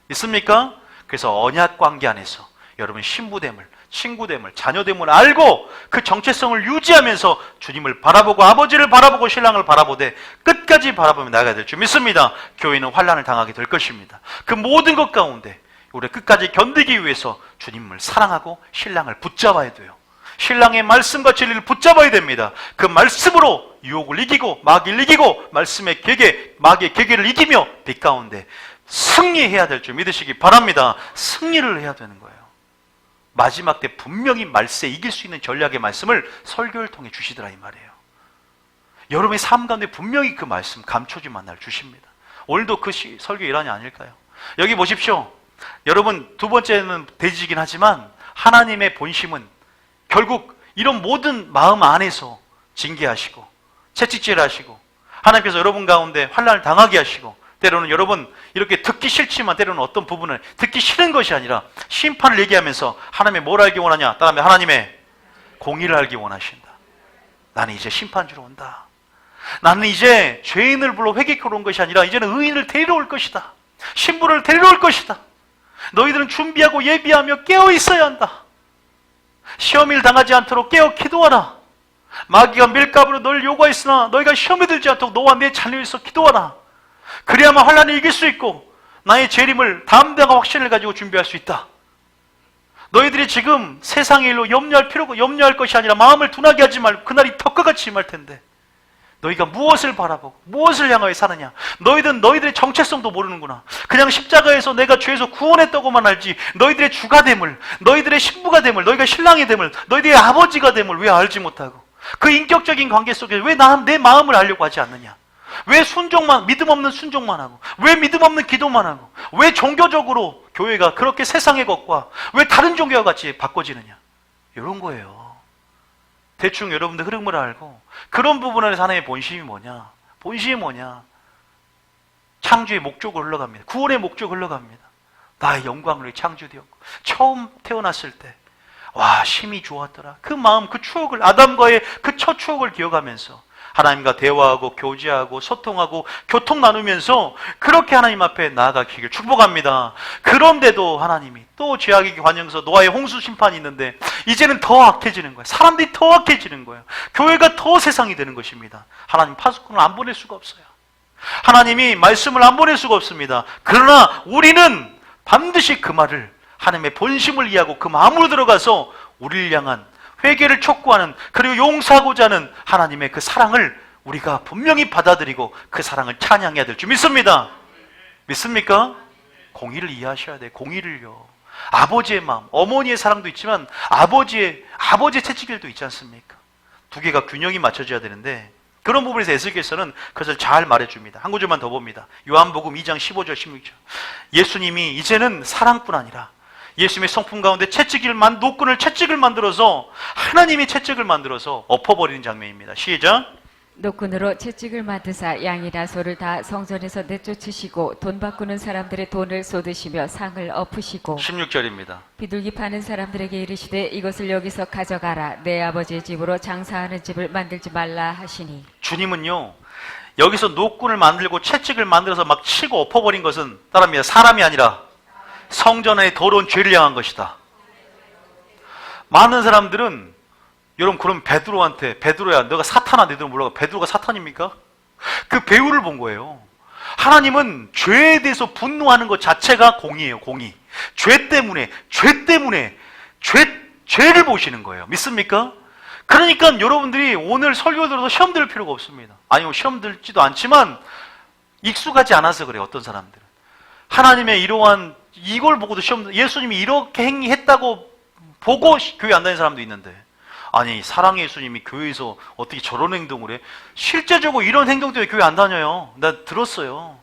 믿습니까? 그래서 언약 관계 안에서 여러분 신부됨을, 친구됨을, 자녀됨을 알고 그 정체성을 유지하면서 주님을 바라보고 아버지를 바라보고 신랑을 바라보되 끝까지 바라보며 나아가야 될 줄 믿습니다. 교회는 환난을 당하게 될 것입니다. 그 모든 것 가운데 우리 끝까지 견디기 위해서 주님을 사랑하고 신랑을 붙잡아야 돼요. 신랑의 말씀과 진리를 붙잡아야 됩니다. 그 말씀으로 유혹을 이기고 마귀를 이기고 말씀의 계계, 마귀의 계계를 이기며 빛 가운데 승리해야 될 줄 믿으시기 바랍니다. 승리를 해야 되는 거예요. 마지막 때 분명히 말세 이길 수 있는 전략의 말씀을 설교를 통해 주시더라 이 말이에요. 여러분의 삶 가운데 분명히 그 말씀 감춰진 만날 주십니다. 오늘도 그 설교 일환이 아닐까요? 여기 보십시오. 여러분, 두 번째는 돼지이긴 하지만 하나님의 본심은 결국 이런 모든 마음 안에서 징계하시고 채찍질하시고 하나님께서 여러분 가운데 환난을 당하게 하시고 때로는 여러분 이렇게 듣기 싫지만 때로는 어떤 부분을 듣기 싫은 것이 아니라 심판을 얘기하면서 하나님의 뭘 알기 원하냐? 따라하면 하나님의 공의를 알기 원하신다. 나는 이제 심판주로 온다. 나는 이제 죄인을 불러 회개케로 온 것이 아니라 이제는 의인을 데리러 올 것이다. 신부를 데리러 올 것이다. 너희들은 준비하고 예비하며 깨어 있어야 한다. 시험을 당하지 않도록 깨어 기도하라. 마귀가 밀가부로 널 요구하였으나 너희가 시험에 들지 않도록 너와 내 자녀에서 기도하라. 그래야만 환난을 이길 수 있고 나의 재림을 담대하고 확신을 가지고 준비할 수 있다. 너희들이 지금 세상의 일로 염려할 것이 아니라 마음을 둔하게 하지 말고 그날이 덕과 같이 임할 텐데 너희가 무엇을 바라보고 무엇을 향하여 사느냐? 너희들의 정체성도 모르는구나. 그냥 십자가에서 내가 죄에서 구원했다고만 알지 너희들의 주가 됨을, 너희들의 신부가 됨을, 너희가 신랑이 됨을, 너희들의 아버지가 됨을 왜 알지 못하고 그 인격적인 관계 속에 왜 내 마음을 알려고 하지 않느냐? 왜 믿음 없는 순종만 하고 왜 믿음 없는 기도만 하고 왜 종교적으로 교회가 그렇게 세상의 것과 왜 다른 종교와 같이 바꿔지느냐? 이런 거예요. 대충 여러분들 흐름을 알고 그런 부분 안에서 하나님의 본심이 뭐냐? 본심이 뭐냐? 창조의 목적으로 흘러갑니다. 구원의 목적으로 흘러갑니다. 나의 영광을 위해 창조되었고 처음 태어났을 때 와, 심히 좋았더라. 그 마음, 그 추억을, 아담과의 그 첫 추억을 기억하면서 하나님과 대화하고 교제하고 소통하고 교통 나누면서 그렇게 하나님 앞에 나아가기를 축복합니다. 그런데도 하나님이 또 죄악의 관영에서 노아의 홍수 심판이 있는데 이제는 더 악해지는 거예요. 사람들이 더 악해지는 거예요. 교회가 더 세상이 되는 것입니다. 하나님 파수꾼을 안 보낼 수가 없어요. 하나님이 말씀을 안 보낼 수가 없습니다. 그러나 우리는 반드시 그 말을 하나님의 본심을 이해하고 그 마음으로 들어가서 우리를 향한 회개를 촉구하는 그리고 용서하고자 하는 하나님의 그 사랑을 우리가 분명히 받아들이고 그 사랑을 찬양해야 될 줄 믿습니다. 믿습니까? 공의를 이해하셔야 돼요. 공의를요. 아버지의 마음, 어머니의 사랑도 있지만 아버지의 채찍질도 있지 않습니까? 두 개가 균형이 맞춰져야 되는데 그런 부분에서 에스겔서는 그것을 잘 말해줍니다. 한 구절만 더 봅니다. 요한복음 2장 15절 16절. 예수님이 이제는 사랑뿐 아니라 예수님의 성품 가운데 노끈을 채찍을 만들어서 하나님이 채찍을 만들어서 엎어버리는 장면입니다. 시작. 노끈으로 채찍을 만드사 양이나 소를 다 성전에서 내쫓으시고 돈 바꾸는 사람들의 돈을 쏟으시며 상을 엎으시고 16절입니다. 비둘기 파는 사람들에게 이르시되 이것을 여기서 가져가라. 내 아버지의 집으로 장사하는 집을 만들지 말라 하시니. 주님은요 여기서 노끈을 만들고 채찍을 만들어서 막 치고 엎어버린 것은 따릅니다. 사람이 아니라 성전의 더러운 죄를 향한 것이다. 많은 사람들은 여러분 그럼 베드로야 너가 사탄아 너희들은 몰라가 베드로가 사탄입니까? 그 배우를 본 거예요. 하나님은 죄에 대해서 분노하는 것 자체가 공의예요. 공의. 죄를 보시는 거예요. 믿습니까? 그러니까 여러분들이 오늘 설교 들어서 시험 들 필요가 없습니다. 아니면 시험 들지도 않지만 익숙하지 않아서 그래요. 어떤 사람들은 하나님의 이러한 이걸 보고도 예수님이 이렇게 행위했다고 보고 교회 안 다니는 사람도 있는데 아니 사랑의 예수님이 교회에서 어떻게 저런 행동을 해? 실제적으로 이런 행동 때문에 교회 안 다녀요. 나 들었어요.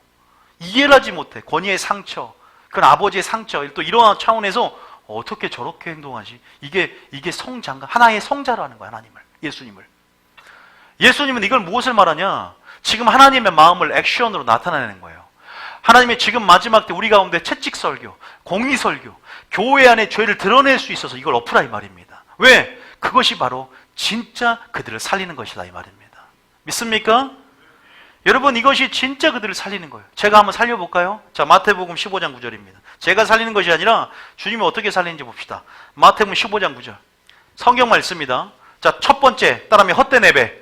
이해를 하지 못해. 권위의 상처, 그건 아버지의 상처, 또 이러한 차원에서 어떻게 저렇게 행동하지? 이게 성장가, 하나의 성자라는 거야. 하나님을, 예수님을. 예수님은 이걸 무엇을 말하냐? 지금 하나님의 마음을 액션으로 나타내는 거예요. 하나님의 지금 마지막 때 우리 가운데 채찍 설교, 공의 설교, 교회 안에 죄를 드러낼 수 있어서 이걸 엎으라 이 말입니다. 왜? 그것이 바로 진짜 그들을 살리는 것이다 이 말입니다. 믿습니까? 여러분 이것이 진짜 그들을 살리는 거예요. 제가 한번 살려볼까요? 자, 마태복음 15장 9절입니다. 제가 살리는 것이 아니라 주님이 어떻게 살리는지 봅시다. 마태복음 15장 9절 성경 말씀입니다. 자, 첫 번째 따라하면 헛된 예배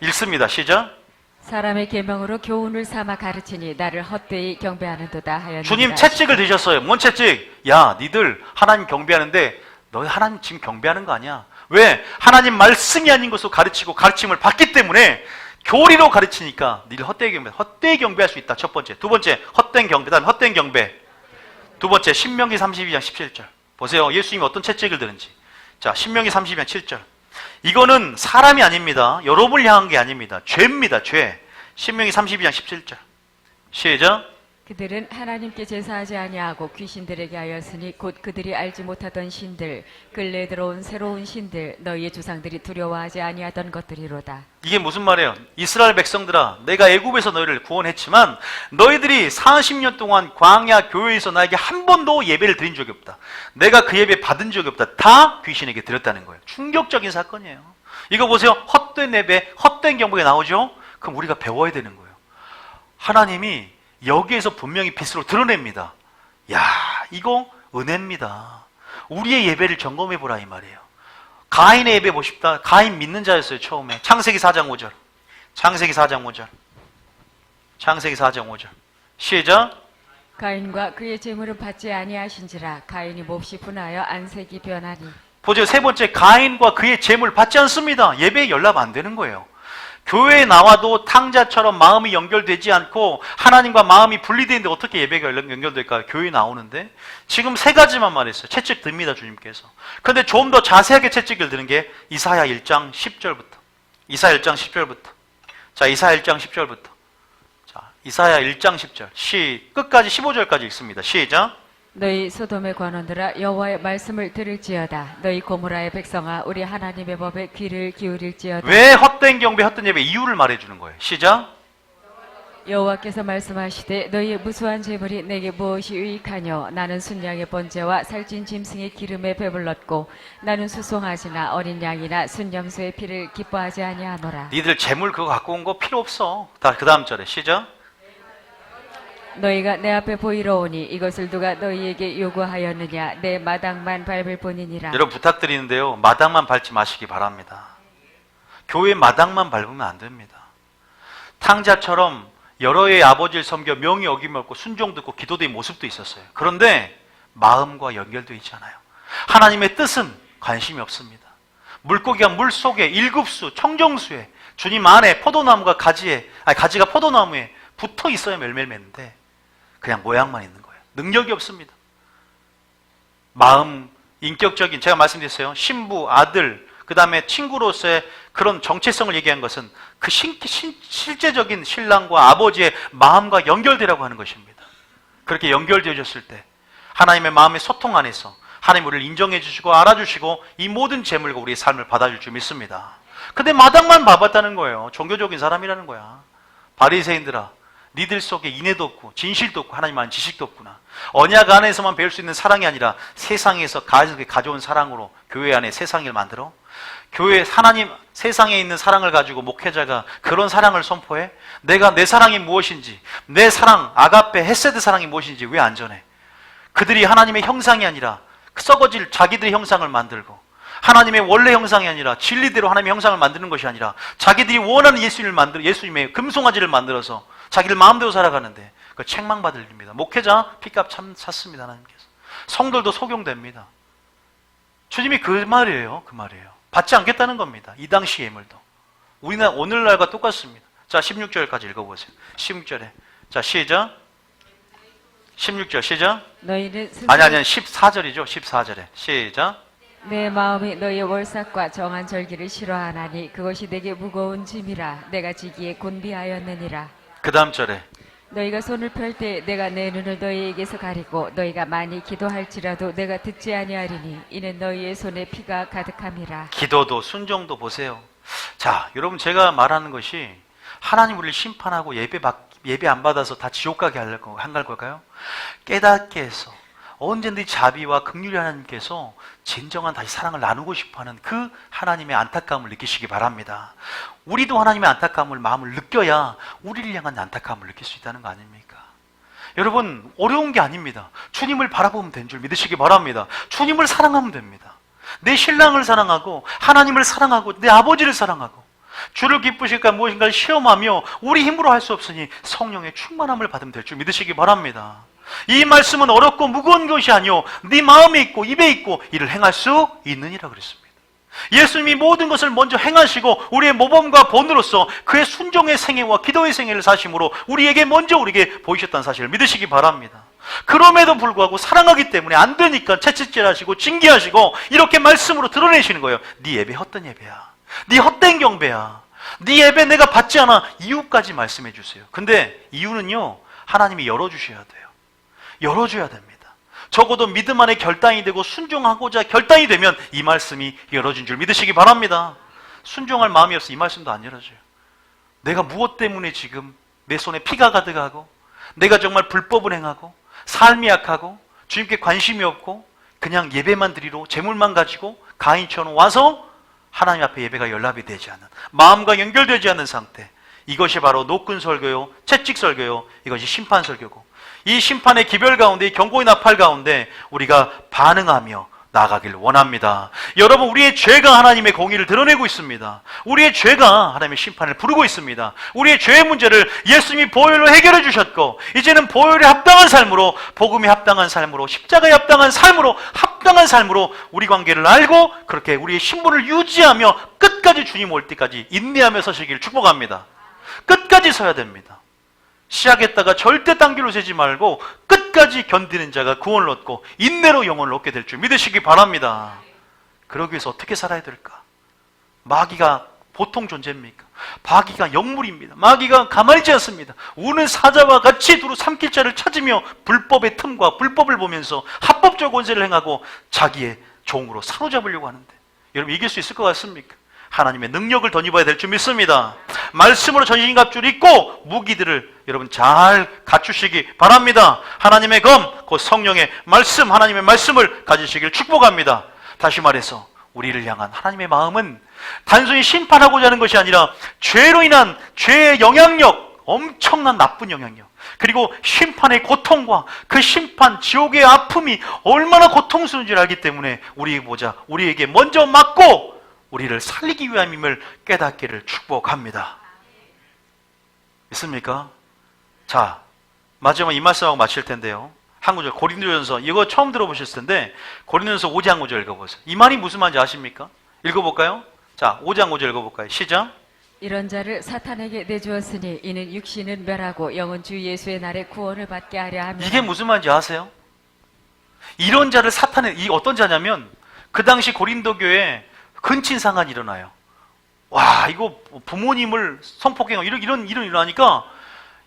읽습니다. 시작. 사람의 계명으로 교훈을 삼아 가르치니 나를 헛되이 경배하는도다 하였느니라. 주님 채찍을 드셨어요. 뭔 채찍? 야, 니들 하나님 경배하는데 너희 하나님 지금 경배하는 거 아니야. 왜? 하나님 말씀이 아닌 것으로 가르치고 가르침을 받기 때문에 교리로 가르치니까 니들 헛되이 경배할 수 있다. 첫 번째. 두 번째, 헛된 경배. 다음 헛된 경배. 두 번째, 신명기 32장 17절. 보세요. 예수님이 어떤 채찍을 드는지. 자, 신명기 32장 7절. 이거는 사람이 아닙니다. 여러분을 향한 게 아닙니다. 죄입니다. 죄. 신명기 32장 17절. 시작. 그들은 하나님께 제사하지 아니하고 귀신들에게 하였으니 곧 그들이 알지 못하던 신들 근래에 들어온 새로운 신들 너희의 조상들이 두려워하지 아니하던 것들이로다. 이게 무슨 말이에요? 이스라엘 백성들아, 내가 애굽에서 너희를 구원했지만 너희들이 40년 동안 광야 교회에서 나에게 한 번도 예배를 드린 적이 없다. 내가 그 예배 받은 적이 없다. 다 귀신에게 드렸다는 거예요. 충격적인 사건이에요. 이거 보세요. 헛된 예배, 헛된 경배가 나오죠? 그럼 우리가 배워야 되는 거예요. 하나님이 여기에서 분명히 빛으로 드러냅니다. 야, 이거 은혜입니다. 우리의 예배를 점검해 보라 이 말이에요. 가인의 예배 보십다. 가인 믿는 자였어요, 처음에. 창세기 4장 5절. 창세기 4장 5절. 창세기 4장 5절. 시작. 가인과 그의 재물은 받지 아니하신지라 가인이 몹시 분하여 안색이 변하니. 보세요. 세 번째, 가인과 그의 재물 받지 않습니다. 예배에 연락 안 되는 거예요. 교회에 나와도 탕자처럼 마음이 연결되지 않고 하나님과 마음이 분리되는데 어떻게 예배가 연결될까요? 교회에 나오는데 지금 세 가지만 말했어요. 채찍 듭니다, 주님께서. 그런데 좀 더 자세하게 채찍을 드는 게 이사야 1장 10절부터. 이사야 1장 10절부터. 자, 이사야 1장 10절부터. 자, 이사야 1장 10절. 끝까지 15절까지 읽습니다. 시작. 너희 소돔의 관원들아 여호와의 말씀을 들을지어다. 너희 고모라의 백성아 우리 하나님의 법에 귀를 기울일지어다. 왜 헛된 경배, 헛된 예배 이유를 말해주는 거예요. 시작. 여호와께서 말씀하시되 너희의 무수한 재물이 내게 무엇이 유익하뇨. 나는 순양의 번제와 살찐 짐승의 기름에 배불렀고 나는 수송아지나 어린 양이나 순염소의 피를 기뻐하지 아니하노라. 니들 재물 그거 갖고 온 거 필요 없어. 그 다음 절에 시작. 너희가 내 앞에 보이러 오니 이것을 누가 너희에게 요구하였느냐. 내 마당만 밟을 뿐이니라. 여러분 부탁드리는데요, 마당만 밟지 마시기 바랍니다. 교회 마당만 밟으면 안 됩니다. 탕자처럼 여러 해의 아버지를 섬겨 명이 어김이 없고 순종도 있고 기도된 모습도 있었어요. 그런데 마음과 연결되어 있잖아요. 하나님의 뜻은 관심이 없습니다. 물고기가 물 속에 일급수, 청정수에 주님 안에 포도나무가 가지가 포도나무에 붙어 있어야 열매를 맺는데 그냥 모양만 있는 거예요. 능력이 없습니다. 마음, 인격적인, 제가 말씀드렸어요. 신부, 아들, 그 다음에 친구로서의 그런 정체성을 얘기한 것은 그 실제적인 신랑과 아버지의 마음과 연결되라고 하는 것입니다. 그렇게 연결되어졌을 때 하나님의 마음의 소통 안에서 하나님 우리를 인정해 주시고 알아주시고 이 모든 재물과 우리의 삶을 받아줄 줄 믿습니다. 근데 마당만 봐봤다는 거예요. 종교적인 사람이라는 거야. 바리새인들아, 니들 속에 인애도 없고 진실도 없고 하나님 아는 지식도 없구나. 언약 안에서만 배울 수 있는 사랑이 아니라 세상에서 가져온 사랑으로 교회 안에 세상을 만들어? 교회 하나님 세상에 있는 사랑을 가지고 목회자가 그런 사랑을 선포해? 내가 내 사랑이 무엇인지, 내 사랑 아가페 헤세드 사랑이 무엇인지 왜 안 전해? 그들이 하나님의 형상이 아니라 썩어질 자기들의 형상을 만들고 하나님의 원래 형상이 아니라 진리대로 하나님의 형상을 만드는 것이 아니라 자기들이 원하는 예수님의 금송아지를 만들어서 자기를 마음대로 살아가는데 그 책망받을 일입니다. 목회자 피값 참 샀습니다. 하나님께서. 성들도 속용됩니다. 주님이 그 말이에요. 받지 않겠다는 겁니다. 이 당시 예물도. 우리는 오늘날과 똑같습니다. 자, 16절까지 읽어보세요. 16절에. 자, 시작. 16절 시작. 너희는 아니 14절이죠. 14절에. 시작. 내 마음이 너희의 월삭과 정한 절기를 싫어하나니 그것이 내게 무거운 짐이라. 내가 지기에 곤비하였느니라. 그 다음 절에. 너희가 손을 펼 때 내가 내 눈을 너희에게서 가리고 너희가 많이 기도할지라도 내가 듣지 아니하리니 이는 너희의 손에 피가 가득함이라. 기도도 순종도 보세요. 자, 여러분 제가 말하는 것이 하나님 우리를 심판하고 예배 안 받아서 다 지옥 가게 한 걸까요? 깨닫게 해서 언제든지 자비와 긍휼히 하나님께서 진정한 다시 사랑을 나누고 싶어하는 그 하나님의 안타까움을 느끼시기 바랍니다. 우리도 하나님의 안타까움을 마음을 느껴야 우리를 향한 안타까움을 느낄 수 있다는 거 아닙니까? 여러분 어려운 게 아닙니다. 주님을 바라보면 된 줄 믿으시기 바랍니다. 주님을 사랑하면 됩니다. 내 신랑을 사랑하고 하나님을 사랑하고 내 아버지를 사랑하고 주를 기쁘실까 무엇인가를 시험하며 우리 힘으로 할 수 없으니 성령의 충만함을 받으면 될 줄 믿으시기 바랍니다. 이 말씀은 어렵고 무거운 것이 아니요 네 마음에 있고 입에 있고 이를 행할 수 있느니라 그랬습니다. 예수님이 모든 것을 먼저 행하시고 우리의 모범과 본으로서 그의 순종의 생애와 기도의 생애를 사심으로 우리에게 보이셨다는 사실을 믿으시기 바랍니다. 그럼에도 불구하고 사랑하기 때문에 안 되니까 채찍질하시고 징계하시고 이렇게 말씀으로 드러내시는 거예요. 네 예배 헛된 예배야. 네 헛된 경배야. 네 예배 내가 받지 않아. 이유까지 말씀해 주세요. 근데 이유는요 하나님이 열어주셔야 돼요. 열어줘야 됩니다. 적어도 믿음 안에 결단이 되고 순종하고자 결단이 되면 이 말씀이 열어진 줄 믿으시기 바랍니다. 순종할 마음이 없어 이 말씀도 안 열어져요. 내가 무엇 때문에 지금 내 손에 피가 가득하고 내가 정말 불법을 행하고 삶이 약하고 주님께 관심이 없고 그냥 예배만 드리러 재물만 가지고 가인처럼 와서 하나님 앞에 예배가 연락이 되지 않는, 마음과 연결되지 않는 상태, 이것이 바로 노끈 설교요, 채찍 설교요, 이것이 심판 설교고, 이 심판의 기별 가운데, 이 경고의 나팔 가운데 우리가 반응하며 나아가길 원합니다. 여러분, 우리의 죄가 하나님의 공의를 드러내고 있습니다. 우리의 죄가 하나님의 심판을 부르고 있습니다. 우리의 죄의 문제를 예수님이 보혈로 해결해 주셨고, 이제는 보혈에 합당한 삶으로, 복음에 합당한 삶으로, 십자가에 합당한 삶으로, 합당한 삶으로 우리 관계를 알고 그렇게 우리의 신분을 유지하며 끝까지 주님 올 때까지 인내하며 서시길 축복합니다. 끝까지 서야 됩니다. 시작했다가 절대 딴 길로 세지 말고 끝까지 견디는 자가 구원을 얻고 인내로 영혼을 얻게 될 줄 믿으시기 바랍니다. 그러기 위해서 어떻게 살아야 될까? 마귀가 보통 존재입니까? 마귀가 영물입니다. 마귀가 가만히 있지 않습니다. 우는 사자와 같이 두루 삼킬 자를 찾으며 불법의 틈과 불법을 보면서 합법적 권세를 행하고 자기의 종으로 사로잡으려고 하는데, 여러분 이길 수 있을 것 같습니까? 하나님의 능력을 덧입어야 될 줄 믿습니다. 말씀으로 전신갑주를 입고 무기들을 여러분 잘 갖추시기 바랍니다. 하나님의 검, 곧 성령의 말씀, 하나님의 말씀을 가지시길 축복합니다. 다시 말해서 우리를 향한 하나님의 마음은 단순히 심판하고자 하는 것이 아니라 죄로 인한 죄의 영향력, 엄청난 나쁜 영향력, 그리고 심판의 고통과 그 심판, 지옥의 아픔이 얼마나 고통스러운지를 알기 때문에 우리에게 먼저 맞고 우리를 살리기 위함임을 깨닫기를 축복합니다. 믿습니까? 자, 마지막 이 말씀하고 마칠 텐데요. 한 구절, 고린도전서, 이거 처음 들어보셨을 텐데 고린도전서 5장 5절 읽어보세요. 이 말이 무슨 말인지 아십니까? 읽어볼까요? 자, 5장 5절 읽어볼까요? 시작. 이런 자를 사탄에게 내주었으니 이는 육신은 멸하고 영은 주 예수의 날에 구원을 받게 하려 합니다. 이게 무슨 말인지 아세요? 이런 자를 이 어떤 자냐면 그 당시 고린도 교회에 근친상간이 일어나요. 와, 이거 부모님을 성폭행하고 이런 일이 일어나니까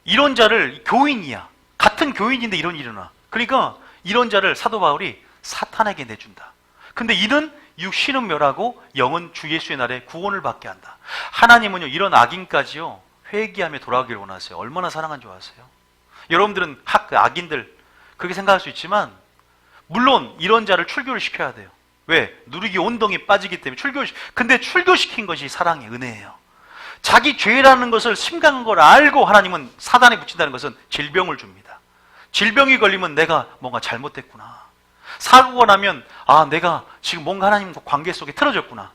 이런 자를, 교인이야, 같은 교인인데 이런 일이 일어나. 그러니까 이런 자를 사도 바울이 사탄에게 내준다. 근데 이는 육신은 멸하고 영은 주 예수의 날에 구원을 받게 한다. 하나님은요 이런 악인까지요 회개하며 돌아가기를 원하세요. 얼마나 사랑한 줄 아세요? 여러분들은 악인들 그렇게 생각할 수 있지만 물론 이런 자를 출교를 시켜야 돼요. 왜? 누르기 온덩이 빠지기 때문에 근데 출교시킨 것이 사랑의 은혜예요. 자기 죄라는 것을 심각한 걸 알고 하나님은 사단에 붙인다는 것은 질병을 줍니다. 질병이 걸리면 내가 뭔가 잘못됐구나. 사고가 나면 내가 지금 뭔가 하나님과 관계 속에 틀어졌구나.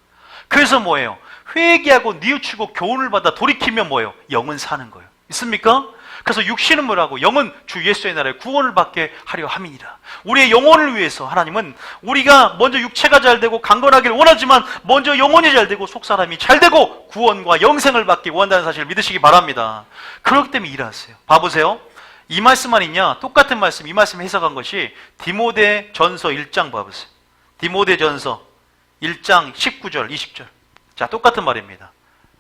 그래서 뭐예요? 회개하고 뉘우치고 교훈을 받아 돌이키면 뭐예요? 영은 사는 거예요. 있습니까? 그래서 육신은 뭐라고? 영은 주 예수의 날에 구원을 받게 하려 함이니라. 우리의 영혼을 위해서 하나님은 우리가 먼저 육체가 잘 되고 강건하기를 원하지만 먼저 영혼이 잘 되고 속사람이 잘 되고 구원과 영생을 받기 원한다는 사실을 믿으시기 바랍니다. 그렇기 때문에 일하세요. 봐보세요. 이 말씀만 있냐? 똑같은 말씀, 이 말씀 해석한 것이 디모데전서 1장 봐보세요. 디모데전서 1장 19절, 20절. 자, 똑같은 말입니다.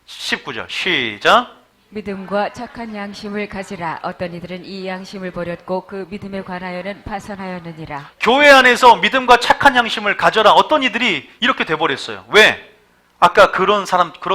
19절 시작. 믿음과 착한 양심을 가지라. 어떤 이들은 이 양심을 버렸고 그 믿음에 관하여는 파선하였느니라. 교회 안에서 믿음과 착한 양심을 가져라. 어떤 이들이 이렇게 돼버렸어요. 왜? 아까 그런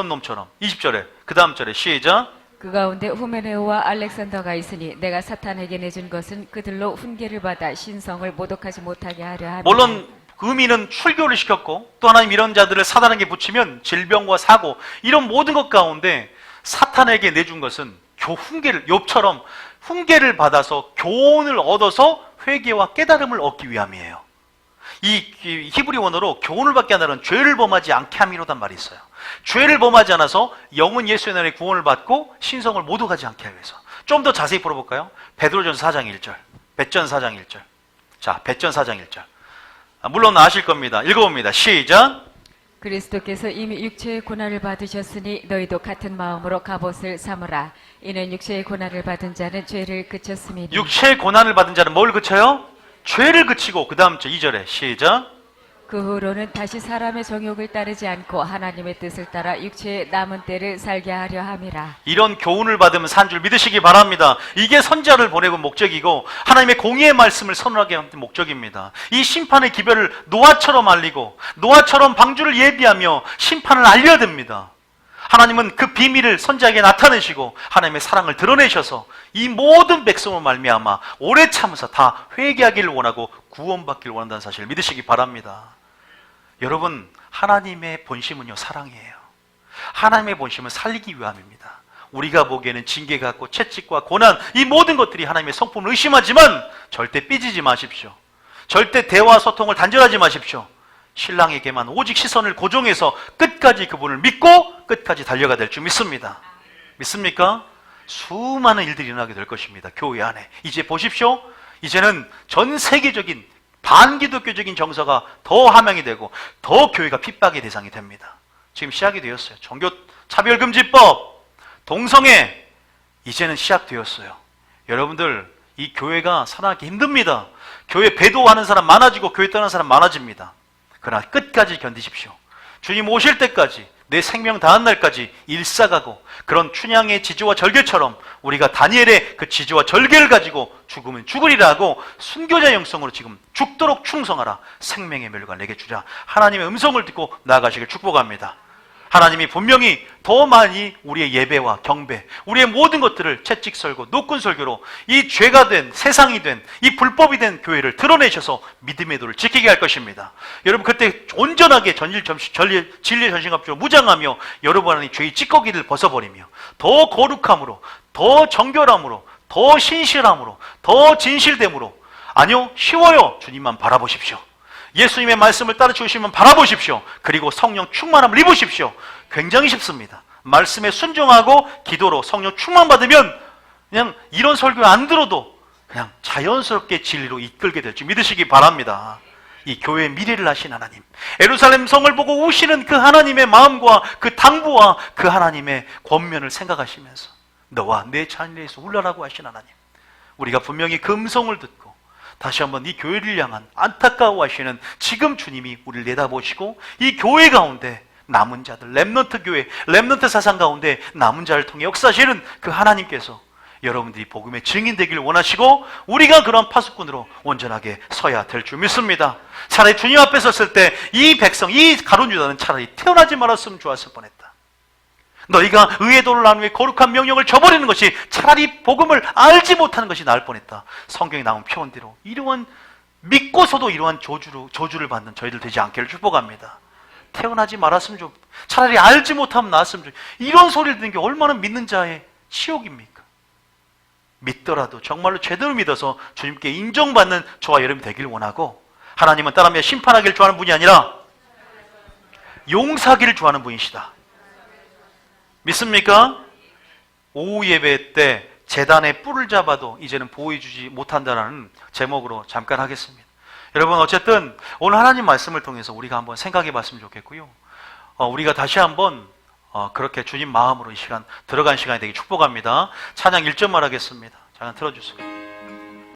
놈처럼. 20절에 그 다음 절에 시작. 그 가운데 후메네오와 알렉산더가 있으니 내가 사탄에게 내준 것은 그들로 훈계를 받아 신성을 모독하지 못하게 하려 함이라. 물론 의미는 출교를 시켰고 또 하나님 이런 자들을 사단에게 붙이면 질병과 사고 이런 모든 것 가운데 사탄에게 내준 것은 욥처럼 훈계를 받아서 교훈을 얻어서 회개와 깨달음을 얻기 위함이에요. 이 히브리 원어로 교훈을 받게 한다는 죄를 범하지 않게 함이로단 말이 있어요. 죄를 범하지 않아서 영은 예수의 날에 구원을 받고 신성을 모독하지 않게 하기 위해서. 좀 더 자세히 풀어볼까요? 베드로전서 4장 1절, 베전 4장 1절. 자, 베전 4장 1절. 물론 아실 겁니다. 읽어봅니다. 시작. 그리스도께서 이미 육체의 고난을 받으셨으니 너희도 같은 마음으로 갑옷을 삼으라. 이는 육체의 고난을 받은 자는 죄를 그쳤음이니. 육체의 고난을 받은 자는 뭘 그쳐요? 죄를 그치고 그 다음 절 2절에 시작. 그 후로는 다시 사람의 정욕을 따르지 않고 하나님의 뜻을 따라 육체의 남은 때를 살게 하려 함이라. 이런 교훈을 받으면 산 줄 믿으시기 바랍니다. 이게 선자를 보내고 목적이고 하나님의 공의의 말씀을 선언하게 한 목적입니다. 이 심판의 기별을 노아처럼 알리고 노아처럼 방주를 예비하며 심판을 알려야 됩니다. 하나님은 그 비밀을 선자에게 나타내시고 하나님의 사랑을 드러내셔서 이 모든 백성을 말미암아 오래 참으사 다 회개하기를 원하고 구원받기를 원한다는 사실을 믿으시기 바랍니다. 여러분, 하나님의 본심은요, 사랑이에요. 하나님의 본심은 살리기 위함입니다. 우리가 보기에는 징계 같고 채찍과 고난, 이 모든 것들이 하나님의 성품을 의심하지만 절대 삐지지 마십시오. 절대 대화 소통을 단절하지 마십시오. 신랑에게만 오직 시선을 고정해서 끝까지 그분을 믿고 끝까지 달려가야 될 줄 믿습니다. 믿습니까? 수많은 일들이 일어나게 될 것입니다. 교회 안에. 이제 보십시오. 이제는 전 세계적인 반기독교적인 정서가 더 함양이 되고 더 교회가 핍박의 대상이 됩니다. 지금 시작이 되었어요. 종교 차별금지법, 동성애 이제는 시작되었어요. 여러분들, 이 교회가 살아가기 힘듭니다. 교회 배도하는 사람 많아지고 교회 떠나는 사람 많아집니다. 그러나 끝까지 견디십시오. 주님 오실 때까지, 내 생명 다한 날까지 일사가고 그런 춘향의 지지와 절개처럼 우리가 다니엘의 그 지지와 절개를 가지고 죽으면 죽으리라 하고 순교자 영성으로 지금 죽도록 충성하라. 생명의 멸관 내게 주라. 하나님의 음성을 듣고 나아가시길 축복합니다. 하나님이 분명히 더 많이 우리의 예배와 경배, 우리의 모든 것들을 채찍 설교, 노끈 설교로 이 죄가 된, 세상이 된, 이 불법이 된 교회를 드러내셔서 믿음의 도를 지키게 할 것입니다. 여러분, 그때 온전하게 진리의 전신갑주로 무장하며 여러분 안에 죄의 찌꺼기를 벗어버리며 더 거룩함으로, 더 정결함으로, 더 신실함으로, 더 진실됨으로, 아니요, 쉬워요. 주님만 바라보십시오. 예수님의 말씀을 따라 주시면 바라보십시오. 그리고 성령 충만함을 입으십시오. 굉장히 쉽습니다. 말씀에 순종하고 기도로 성령 충만 받으면 그냥 이런 설교 안 들어도 그냥 자연스럽게 진리로 이끌게 될 줄 믿으시기 바랍니다. 이 교회의 미래를 하신 하나님, 예루살렘 성을 보고 우시는 그 하나님의 마음과 그 당부와 그 하나님의 권면을 생각하시면서 너와 내 자녀에서 울라라고 하신 하나님, 우리가 분명히 그 음성을 듣고 다시 한번 이 교회를 향한 안타까워하시는 지금 주님이 우리를 내다보시고 이 교회 가운데 남은 자들, 렘넌트 교회, 렘넌트 사상 가운데 남은 자를 통해 역사하시는 그 하나님께서 여러분들이 복음의 증인 되기를 원하시고 우리가 그런 파수꾼으로 온전하게 서야 될 줄 믿습니다. 차라리 주님 앞에 섰을 때 이 백성, 이 가룟 유다는 차라리 태어나지 말았으면 좋았을 뻔했다. 너희가 의의 도를 나누며 거룩한 명령을 저버리는 것이 차라리 복음을 알지 못하는 것이 나을 뻔했다. 성경에 나온 표현대로 이러한 믿고서도 이러한 저주를 받는 저희들 되지 않기를 축복합니다. 태어나지 말았으면 좋, 차라리 알지 못하면 나았으면 좋, 이런 소리를 듣는 게 얼마나 믿는 자의 치욕입니까? 믿더라도 정말로 제대로 믿어서 주님께 인정받는 저와 여러분이 되기를 원하고, 하나님은 따라하며 심판하기를 좋아하는 분이 아니라 용서하기를 좋아하는 분이시다. 믿습니까? 오후 예배 때 제단에 뿔을 잡아도 이제는 보호해주지 못한다는 제목으로 잠깐 하겠습니다. 여러분, 어쨌든 오늘 하나님 말씀을 통해서 우리가 한번 생각해 봤으면 좋겠고요. 우리가 다시 한번 그렇게 주님 마음으로 이 시간 들어간 시간이 되기 축복합니다. 찬양 1절만 하겠습니다. 잠깐 틀어주세요.